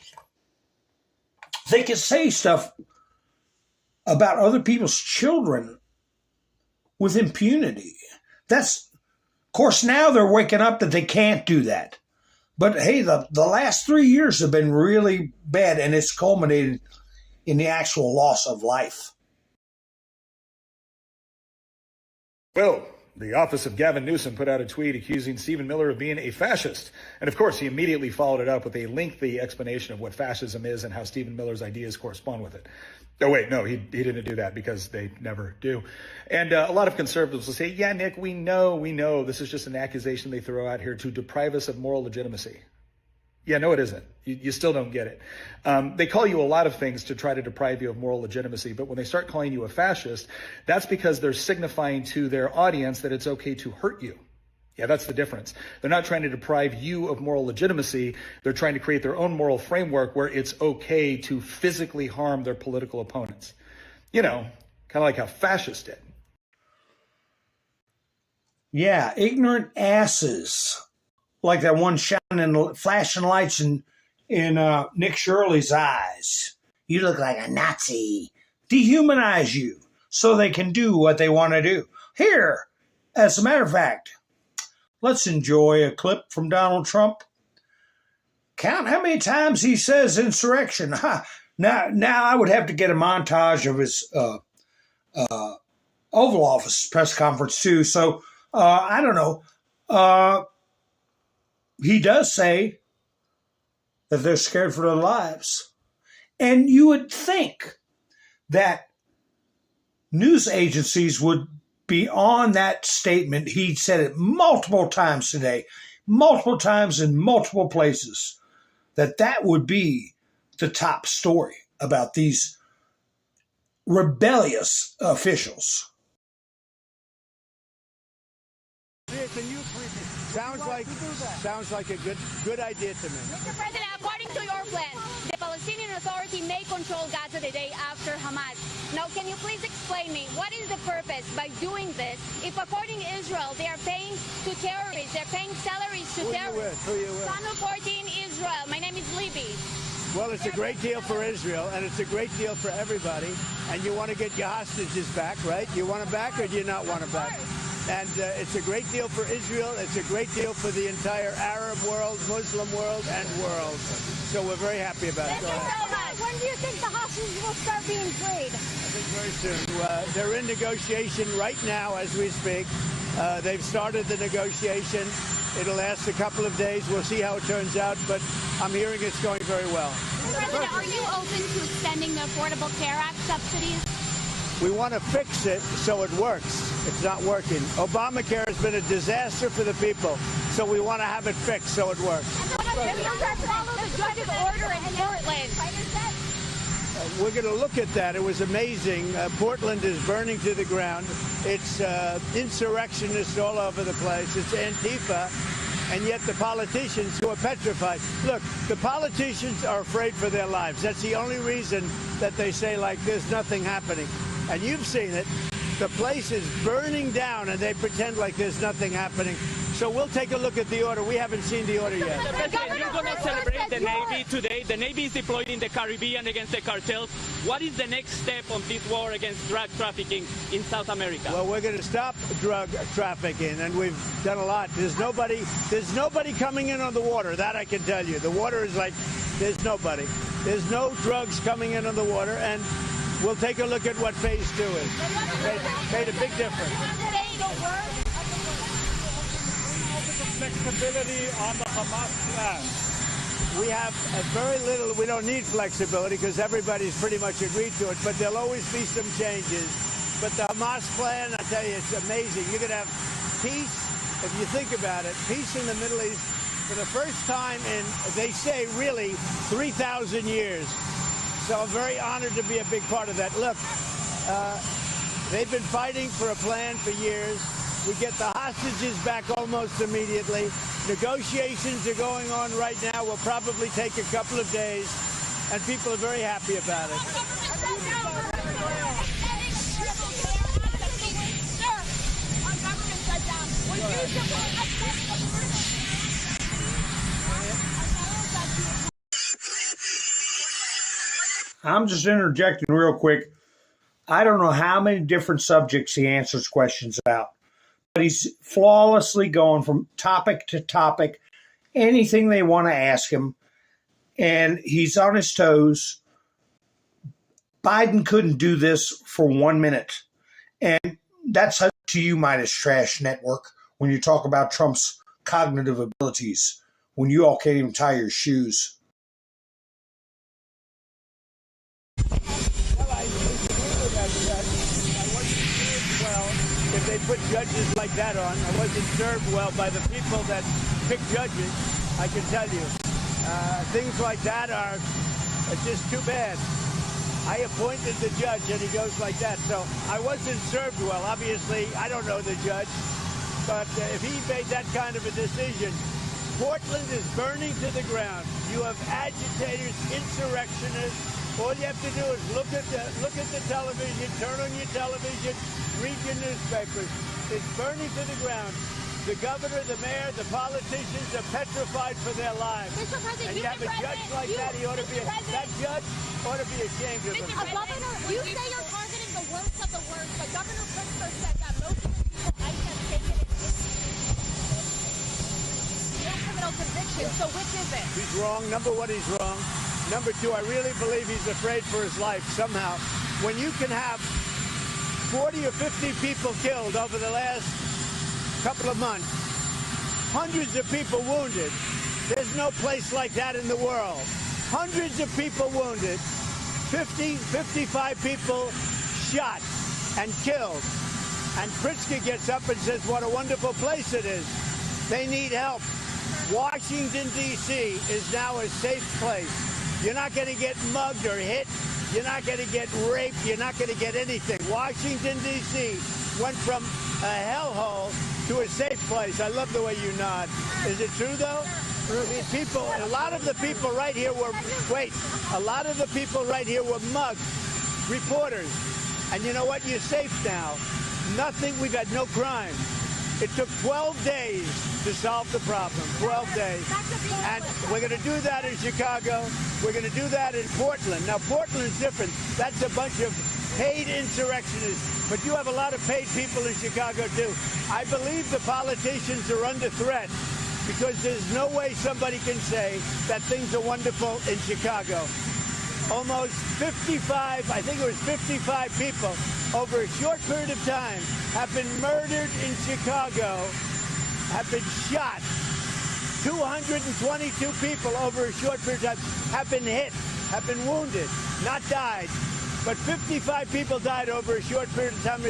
they can say stuff about other people's children with impunity. Of course, now they're waking up that they can't do that. But hey, the last 3 years have been really bad, and it's culminated in the actual loss of life. Well, the office of Gavin Newsom put out a tweet accusing Stephen Miller of being a fascist. And of course, he immediately followed it up with a lengthy explanation of what fascism is and how Stephen Miller's ideas correspond with it. Oh, wait, no, he didn't do that because they never do. And a lot of conservatives will say, yeah, Nick, we know this is just an accusation they throw out here to deprive us of moral legitimacy. Yeah, no, it isn't. You still don't get it. They call you a lot of things to try to deprive you of moral legitimacy, but when they start calling you a fascist, that's because they're signifying to their audience that it's okay to hurt you. Yeah, that's the difference. They're not trying to deprive you of moral legitimacy. They're trying to create their own moral framework where it's okay to physically harm their political opponents. You know, kind of like how fascists did. Yeah, ignorant asses. Like that one shining, flashing lights in Nick Shirley's eyes. You look like a Nazi. Dehumanize you so they can do what they want to do. Here, as a matter of fact, let's enjoy a clip from Donald Trump. Count how many times he says insurrection. Now I would have to get a montage of his Oval Office press conference too. So I don't know. He does say that they're scared for their lives. And you would think that news agencies would be on that statement. He said it multiple times today, multiple times in multiple places, that would be the top story about these rebellious officials. Sounds like a good idea to me. Mr. President, according to your plan, the Palestinian Authority may control Gaza the day after Hamas. Now, can you please explain me what is the purpose by doing this? If according to Israel, they are paying to terrorists, they're paying salaries to terrorists. Who you with? Channel 14 Israel. My name is Libby. Well, it's a great deal for Israel, and it's a great deal for everybody. And you want to get your hostages back, right? You want them back, or do you not want them back? And it's a great deal for Israel. It's a great deal for the entire Arab world, Muslim world, and world. So we're very happy about it. Go ahead. When do you think the hostages will start being freed? I think very soon. They're in negotiation right now as we speak. They've started the negotiation. It'll last a couple of days. We'll see how it turns out, but I'm hearing it's going very well. President, are you open to extending the Affordable Care Act subsidies? We want to fix it so it works. It's not working. Obamacare has been a disaster for the people, so we want to have it fixed so it works. Follow the judge's order in Portland. We're going to look at that. It was amazing. Portland is burning to the ground. It's insurrectionists all over the place. It's Antifa. And yet the politicians who are petrified. Look, the politicians are afraid for their lives. That's the only reason that they say, like, there's nothing happening. And you've seen it. The place is burning down, and they pretend like there's nothing happening. So we'll take a look at the order. We haven't seen the order yet. Mr. President, you're going to celebrate the Navy today. The Navy is deployed in the Caribbean against the cartels. What is the next step of this war against drug trafficking in South America? Well, we're going to stop drug trafficking, and we've done a lot. There's nobody coming in on the water. That I can tell you. The water is like, there's nobody. There's no drugs coming in on the water, and we'll take a look at what phase 2 is. Made a big difference. Flexibility on the Hamas plan. We have very little. We don't need flexibility because everybody's pretty much agreed to it, but there'll always be some changes. But the Hamas plan, I tell you, it's amazing. You're going to have peace, if you think about it, peace in the Middle East for the first time in, they say, really 3,000 years. So I'm very honored to be a big part of that. Look, they've been fighting for a plan for years. We get the hostages back almost immediately. Negotiations are going on right now. Will probably take a couple of days, and people are very happy about it. I'm just interjecting real quick. I don't know how many different subjects he answers questions about, but he's flawlessly going from topic to topic, anything they want to ask him, and he's on his toes. Biden couldn't do this for 1 minute, and that's up to you, Midas Trash Network, when you talk about Trump's cognitive abilities, when you all can't even tie your shoes. If they put judges like that on, I wasn't served well by the people that pick judges, I can tell you. Things like that are just too bad. I appointed the judge and he goes like that. So I wasn't served well. Obviously, I don't know the judge. But if he made that kind of a decision, Portland is burning to the ground. You have agitators, insurrectionists. All you have to do is look at the television, turn on your television, read your newspapers. It's burning to the ground. The governor, the mayor, the politicians are petrified for their lives. Mr. President, and you have a judge like that, that judge ought to be ashamed of himself. Governor, you say you're targeting the worst of the worst, but Governor Pritzker said that most of the people ICE has taken no criminal conviction. So which is it? He's wrong. Number one, he's wrong. Number two, I really believe he's afraid for his life somehow. When you can have 40 or 50 people killed over the last couple of months, hundreds of people wounded, There's no place like that in the world. Hundreds of people wounded, 50, 55 people shot and killed. And Pritzker gets up and says, what a wonderful place it is. They need help. Washington, D.C. is now a safe place. You're not going to get mugged or hit. You're not going to get raped. You're not going to get anything. Washington, D.C. went from a hellhole to a safe place. I love the way you nod. Is it true, though? People, a lot of the people right here were, a lot of the people right here were mugged, reporters. And you know what? You're safe now. Nothing, we've had no crime. It took 12 days to solve the problem, 12 days. And we're going to do that in Chicago. We're going to do that in Portland. Now, Portland's different. That's a bunch of paid insurrectionists. But you have a lot of paid people in Chicago, too. I believe the politicians are under threat because there's no way somebody can say that things are wonderful in Chicago. Almost 55, I think it was 55 people over a short period of time have been murdered in Chicago, have been shot. 222 people over a short period of time have been hit, have been wounded, not died. But 55 people died over a short period of time.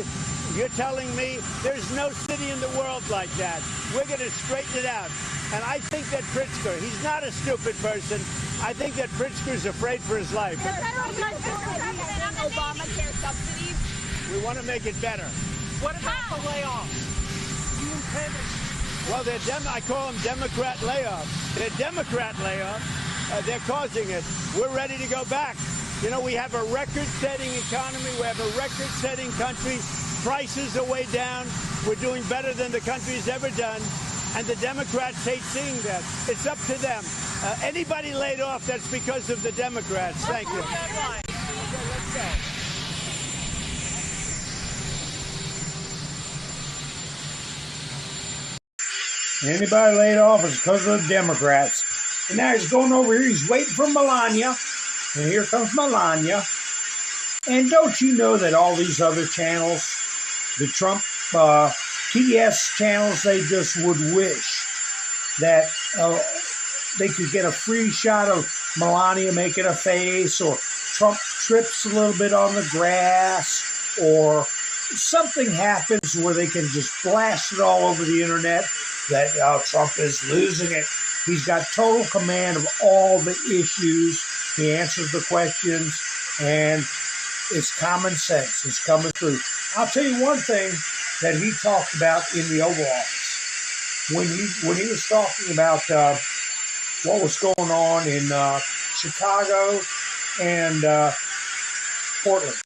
You're telling me there's no city in the world like that. We're going to straighten it out. And I think that Pritzker, he's not a stupid person. I think that Pritzker's afraid for his life. The federal government on Obamacare subsidies. We want to make it better. What about the layoffs? You intend Well, I call them Democrat layoffs. They're Democrat layoffs. They're causing it. We're ready to go back. You know, we have a record-setting economy. We have a record-setting country. Prices are way down. We're doing better than the country's ever done. And the Democrats hate seeing that. It's up to them. Anybody laid off, that's because of the Democrats. Thank you. Okay, let's go. Anybody laid off is because of the Democrats. And now he's going over here. He's waiting for Melania. And here comes Melania. And don't you know that all these other channels, the Trump TDS channels, they just would wish that they could get a free shot of Melania making a face, or Trump trips a little bit on the grass, or something happens where they can just blast it all over the internet that Trump is losing it. He's got total command of all the issues. He answers the questions, and it's common sense. It's coming through. I'll tell you one thing that he talked about in the Oval Office when he was talking about what was going on in Chicago and Portland.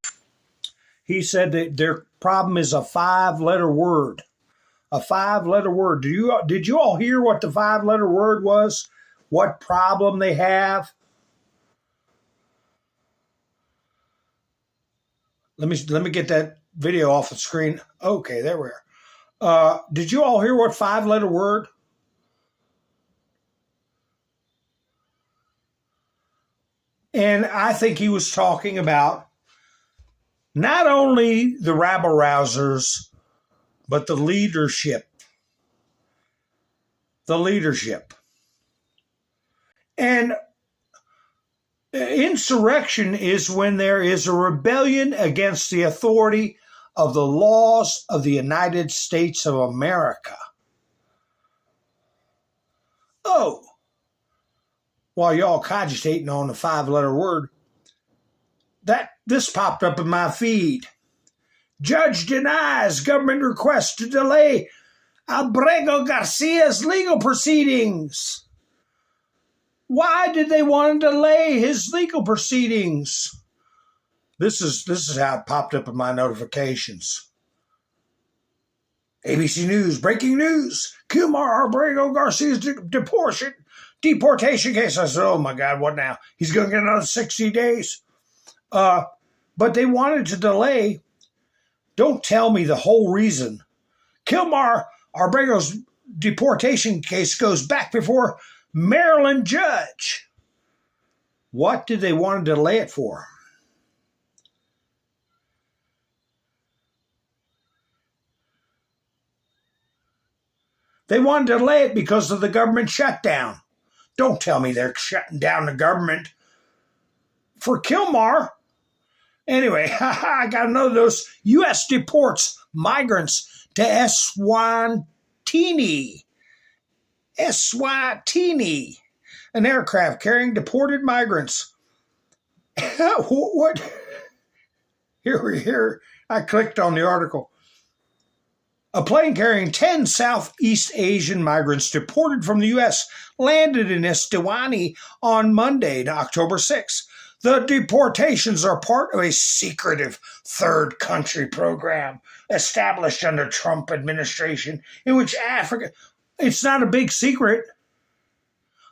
He said that their problem is a 5-letter word. A 5-letter word. Did you all hear what the 5-letter word was? What problem they have? Let me get that video off the screen. Okay, there we are. Did you all hear what 5-letter word? And I think he was talking about not only the rabble-rousers, but the leadership. The leadership. And insurrection is when there is a rebellion against the authority of the laws of the United States of America. Oh, while y'all cogitating on the 5-letter word, this popped up in my feed. Judge denies government request to delay Abrego Garcia's legal proceedings. Why did they want to delay his legal proceedings? This is how it popped up in my notifications. ABC News, breaking news. Kumar Abrego Garcia's deportation case. I said, oh my God, what now? He's going to get another 60 days. But they wanted to delay. Don't tell me the whole reason. Kumar Arbrego's deportation case goes back before Maryland judge. What did they want to delay it for? They wanted to delay it because of the government shutdown. Don't tell me they're shutting down the government for Kilmar. Anyway, I got another dose. U.S. deports migrants to Eswatini. Eswatini. An aircraft carrying deported migrants. What? Here. I clicked on the article. A plane carrying 10 Southeast Asian migrants deported from the U.S. landed in Eswatini on Monday, October 6. The deportations are part of a secretive third country program established under Trump administration in which Africa... It's not a big secret.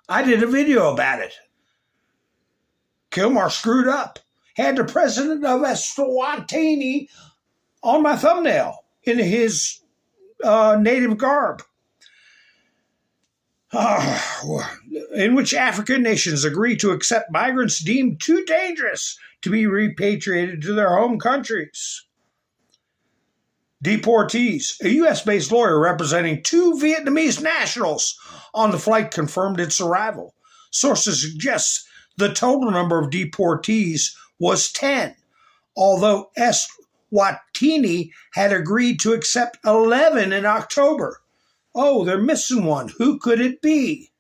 I did a video about it. Kilmar screwed up. Had the president of Eswatini on my thumbnail in his native garb. In which African nations agree to accept migrants deemed too dangerous to be repatriated to their home countries. Deportees. A U.S.-based lawyer representing 2 Vietnamese nationals on the flight confirmed its arrival. Sources suggest the total number of deportees was 10, although Eswatini had agreed to accept 11 in October. Oh, they're missing one. Who could it be?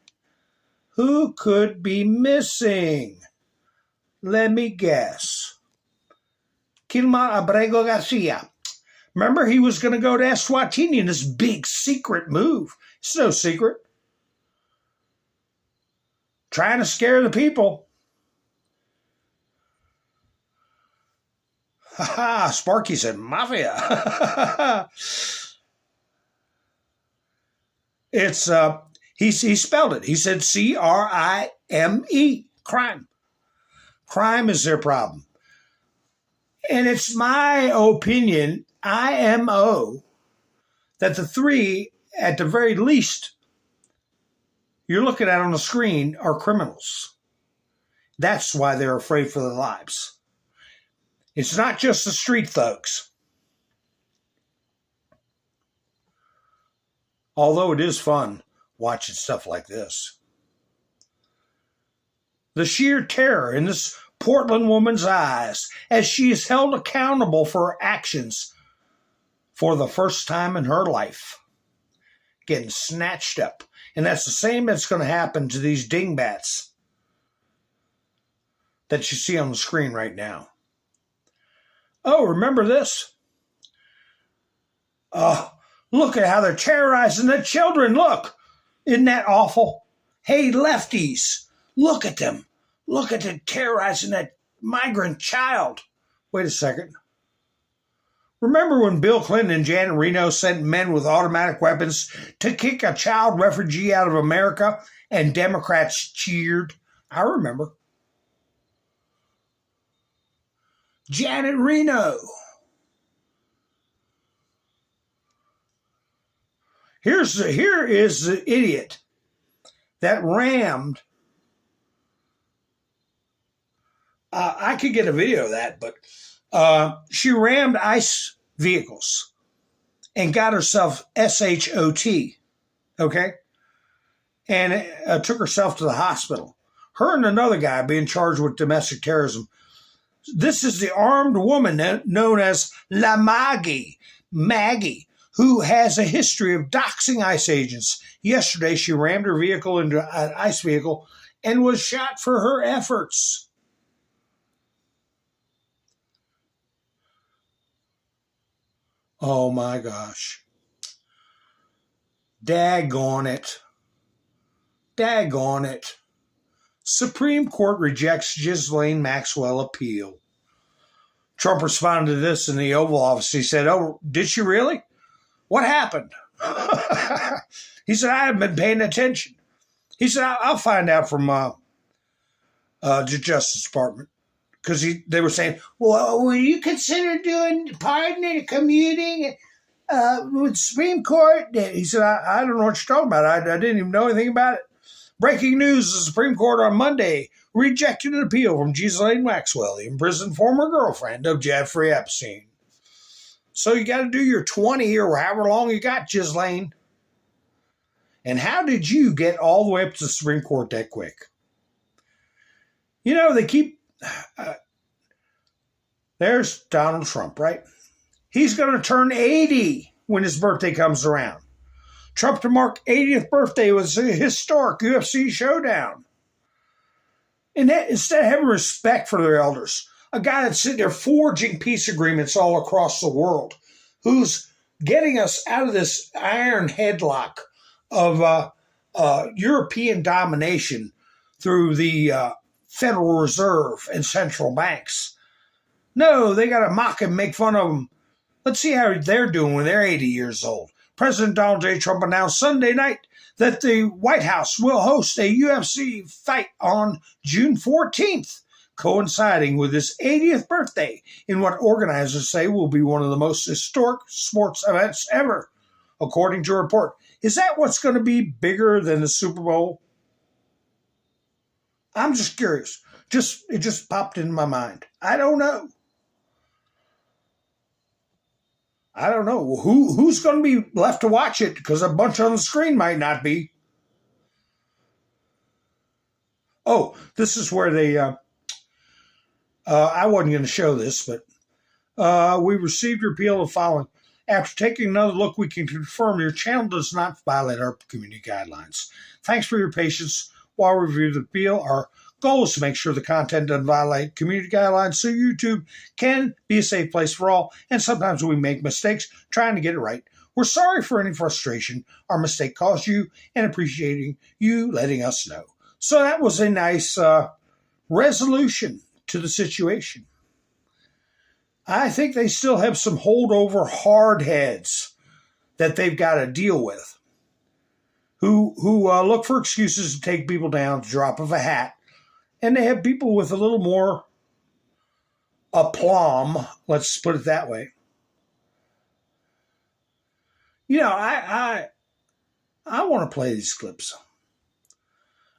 Who could be missing? Let me guess. Kilmar Abrego Garcia. Remember, he was going to go to Eswatini in this big secret move. It's no secret. Trying to scare the people. Ha ha, Sparky said mafia. It's, he spelled it. He said C-R-I-M-E, crime. Crime is their problem. And it's my opinion, IMO, that the 3, at the very least, you're looking at on the screen are criminals. That's why they're afraid for their lives. It's not just the street thugs. Although it is fun watching stuff like this. The sheer terror in this Portland woman's eyes as she is held accountable for her actions for the first time in her life. Getting snatched up. And that's the same that's going to happen to these dingbats that you see on the screen right now. Oh, remember this? Look at how they're terrorizing the children. Look, isn't that awful? Hey, lefties, look at them. Look at them terrorizing that migrant child. Wait a second. Remember when Bill Clinton and Janet Reno sent men with automatic weapons to kick a child refugee out of America and Democrats cheered? I remember. Janet Reno. Here is the idiot that rammed. I could get a video of that, but she rammed ICE vehicles and got herself SHOT, okay? And took herself to the hospital. Her and another guy being charged with domestic terrorism. This is the armed woman known as La Maggie, who has a history of doxing ICE agents. Yesterday, she rammed her vehicle into an ICE vehicle and was shot for her efforts. Oh my gosh. Daggone it. Daggone it. Supreme Court rejects Ghislaine Maxwell appeal. Trump responded to this in the Oval Office. He said, "Oh, did she really? What happened?" He said, "I haven't been paying attention." He said, "I'll find out from the Justice Department." Because they were saying, "Well, will you consider doing pardoning and commuting with the Supreme Court?" He said, I don't know what you're talking about. I didn't even know anything about it. Breaking news, the Supreme Court on Monday rejected an appeal from Ghislaine Maxwell, the imprisoned former girlfriend of Jeffrey Epstein. So you got to do your 20 or however long you got, Ghislaine. And how did you get all the way up to the Supreme Court that quick? You know, they keep... there's Donald Trump, right? He's going to turn 80 when his birthday comes around. Trump to mark 80th birthday was a historic UFC showdown. And that, instead of having respect for their elders, a guy that's sitting there forging peace agreements all across the world, who's getting us out of this iron headlock of European domination through the Federal Reserve and central banks. No, they got to mock and make fun of them. Let's see how they're doing when they're 80 years old. President Donald J. Trump announced Sunday night that the White House will host a UFC fight on June 14th, coinciding with his 80th birthday in what organizers say will be one of the most historic sports events ever, according to a report. Is that what's going to be bigger than the Super Bowl? I'm just curious. It just popped in my mind. I don't know. I don't know. Who's going to be left to watch it? Because a bunch on the screen might not be. Oh, this is where they... I wasn't going to show this, but we received your appeal of following. After taking another look, we can confirm your channel does not violate our community guidelines. Thanks for your patience while we review the appeal. Our goal is to make sure the content doesn't violate community guidelines so YouTube can be a safe place for all, and sometimes we make mistakes trying to get it right. We're sorry for any frustration our mistake caused you and appreciating you letting us know. So that was a nice resolution to the situation. I think they still have some holdover hard heads that they've got to deal with who look for excuses to take people down at the drop of a hat. And they have people with a little more aplomb, let's put it that way. You know, I want to play these clips.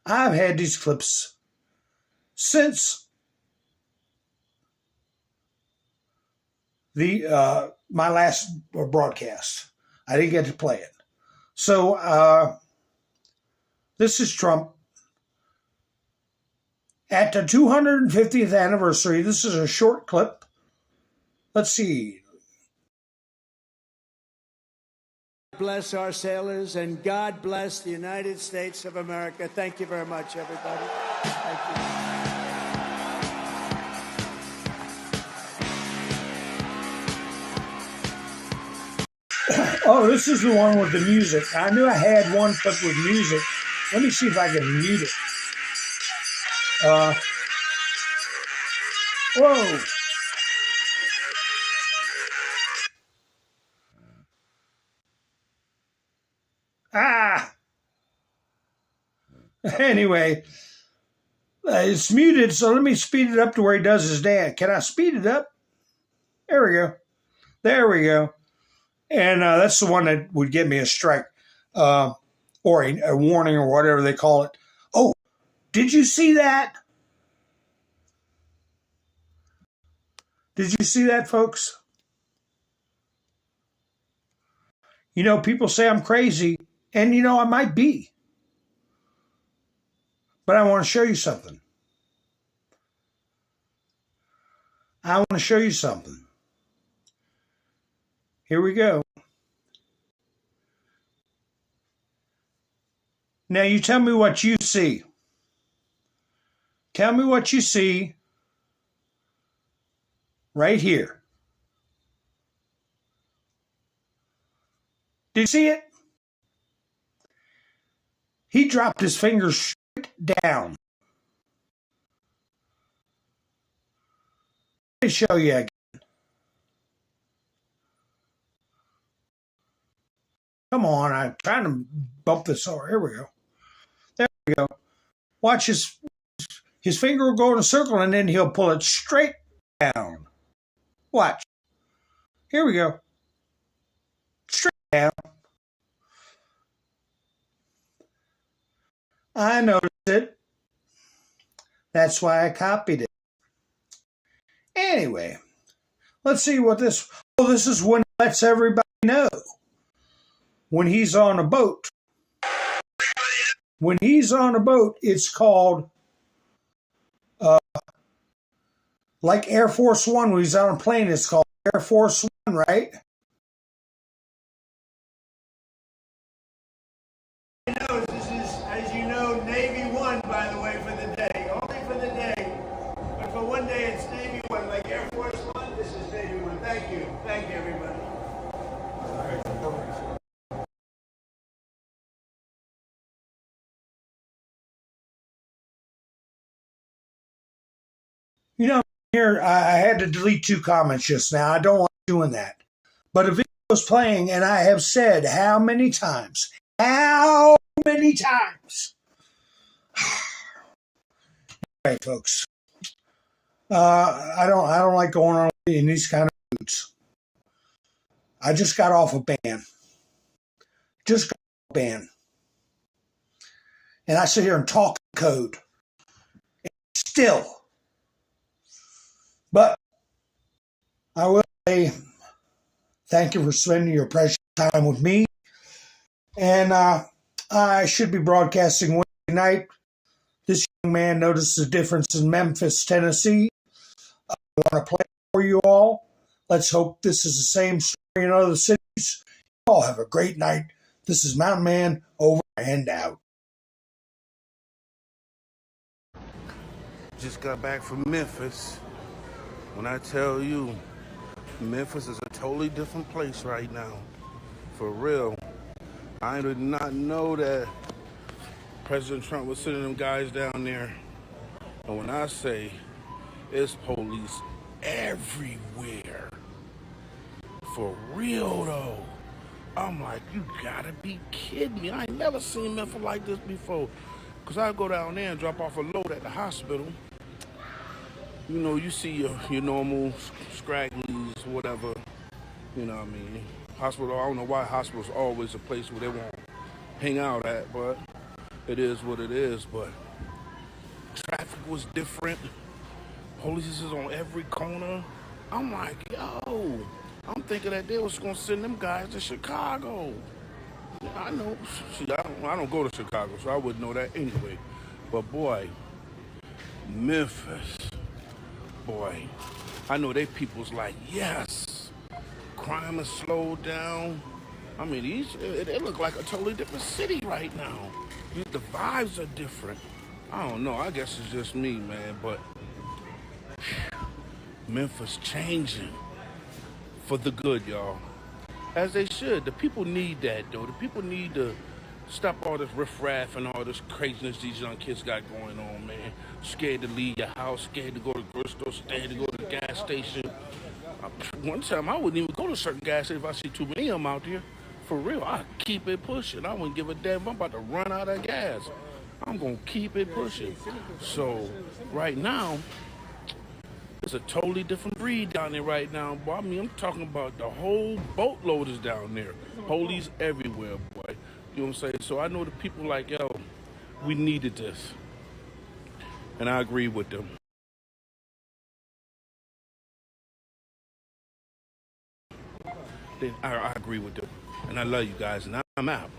I've had these clips since my last broadcast. I didn't get to play it. So this is Trump at the 250th anniversary. This is a short clip. Let's see. Bless our sailors and God bless the United States of America. Thank you very much, everybody. Thank you. Oh, this is the one with the music. I knew I had one clip with music. Let me see if I can mute it. Whoa. Anyway, it's muted, so let me speed it up to where he does his dance. Can I speed it up? There we go. There we go. And that's the one that would give me a strike or a warning or whatever they call it. Oh, did you see that? Did you see that, folks? You know, people say I'm crazy, and you know, I might be. But I want to show you something. I want to show you something. Here we go. Now you tell me what you see. Tell me what you see right here. Did you see it? He dropped his fingers straight down. Let me show you again. Come on, I'm trying to bump this over. Here we go. There we go. Watch his finger will go in a circle and then he'll pull it straight down. Watch. Here we go. Straight down. I noticed it. That's why I copied it. Anyway, let's see what this... Oh, this is when he lets everybody know. When he's on a boat. when he's on a boat, it's called like Air Force One. When he's on a plane, it's called Air Force One, right? This is, as you know, Navy One, by the way, for the day. Only for the day. But for one day, it's Navy One. Like Air Force One, this is Navy One. Thank you. Thank you, everybody. You know, here I had to delete 2 comments just now. I don't like doing that. But a video is playing, and I have said how many times? How many times? Right, folks. I don't like going on in these kind of moods. I just got off a ban. Just got off a ban. And I sit here and talk code. Still. But I will say thank you for spending your precious time with me. And I should be broadcasting Wednesday night. This young man noticed the difference in Memphis, Tennessee. I want to play for you all. Let's hope this is the same story in other cities. You all have a great night. This is Mountain Man, over and out. Just got back from Memphis. When I tell you, Memphis is a totally different place right now. For real. I did not know that President Trump was sending them guys down there. And when I say it's police everywhere. For real though. I'm like, you gotta be kidding me. I ain't never seen Memphis like this before. Cause I go down there and drop off a load at the hospital. You know, you see your normal scragglies, whatever. You know what I mean? Hospital, I don't know why hospital's always a place where they won't hang out at, but it is what it is. But traffic was different. Police is on every corner. I'm like, yo, I'm thinking that they was gonna send them guys to Chicago. I know, see, I don't go to Chicago, so I wouldn't know that anyway. But boy, Memphis, boy, I know they people's like, yes, crime is slowed down. I mean, it look like a totally different city right now. The vibes are different. I don't know, I guess it's just me, man, but Memphis changing for the good, y'all. As they should. The people need that, though. The people need to stop all this riffraff and all this craziness these young kids got going on, man. Scared to leave your house, scared to go to the grocery store, scared to go to the gas station. One time, I wouldn't even go to certain gas stations if I see too many of them out there. For real, I'd keep it pushing. I wouldn't give a damn if I'm about to run out of gas. I'm going to keep it pushing. So, right now, it's a totally different breed down there right now, boy. I mean, I'm talking about the whole boatload is down there. Police everywhere, boy. You know what I'm saying? So I know the people like, yo, we needed this. And I agree with them. I agree with them. And I love you guys. And I'm out.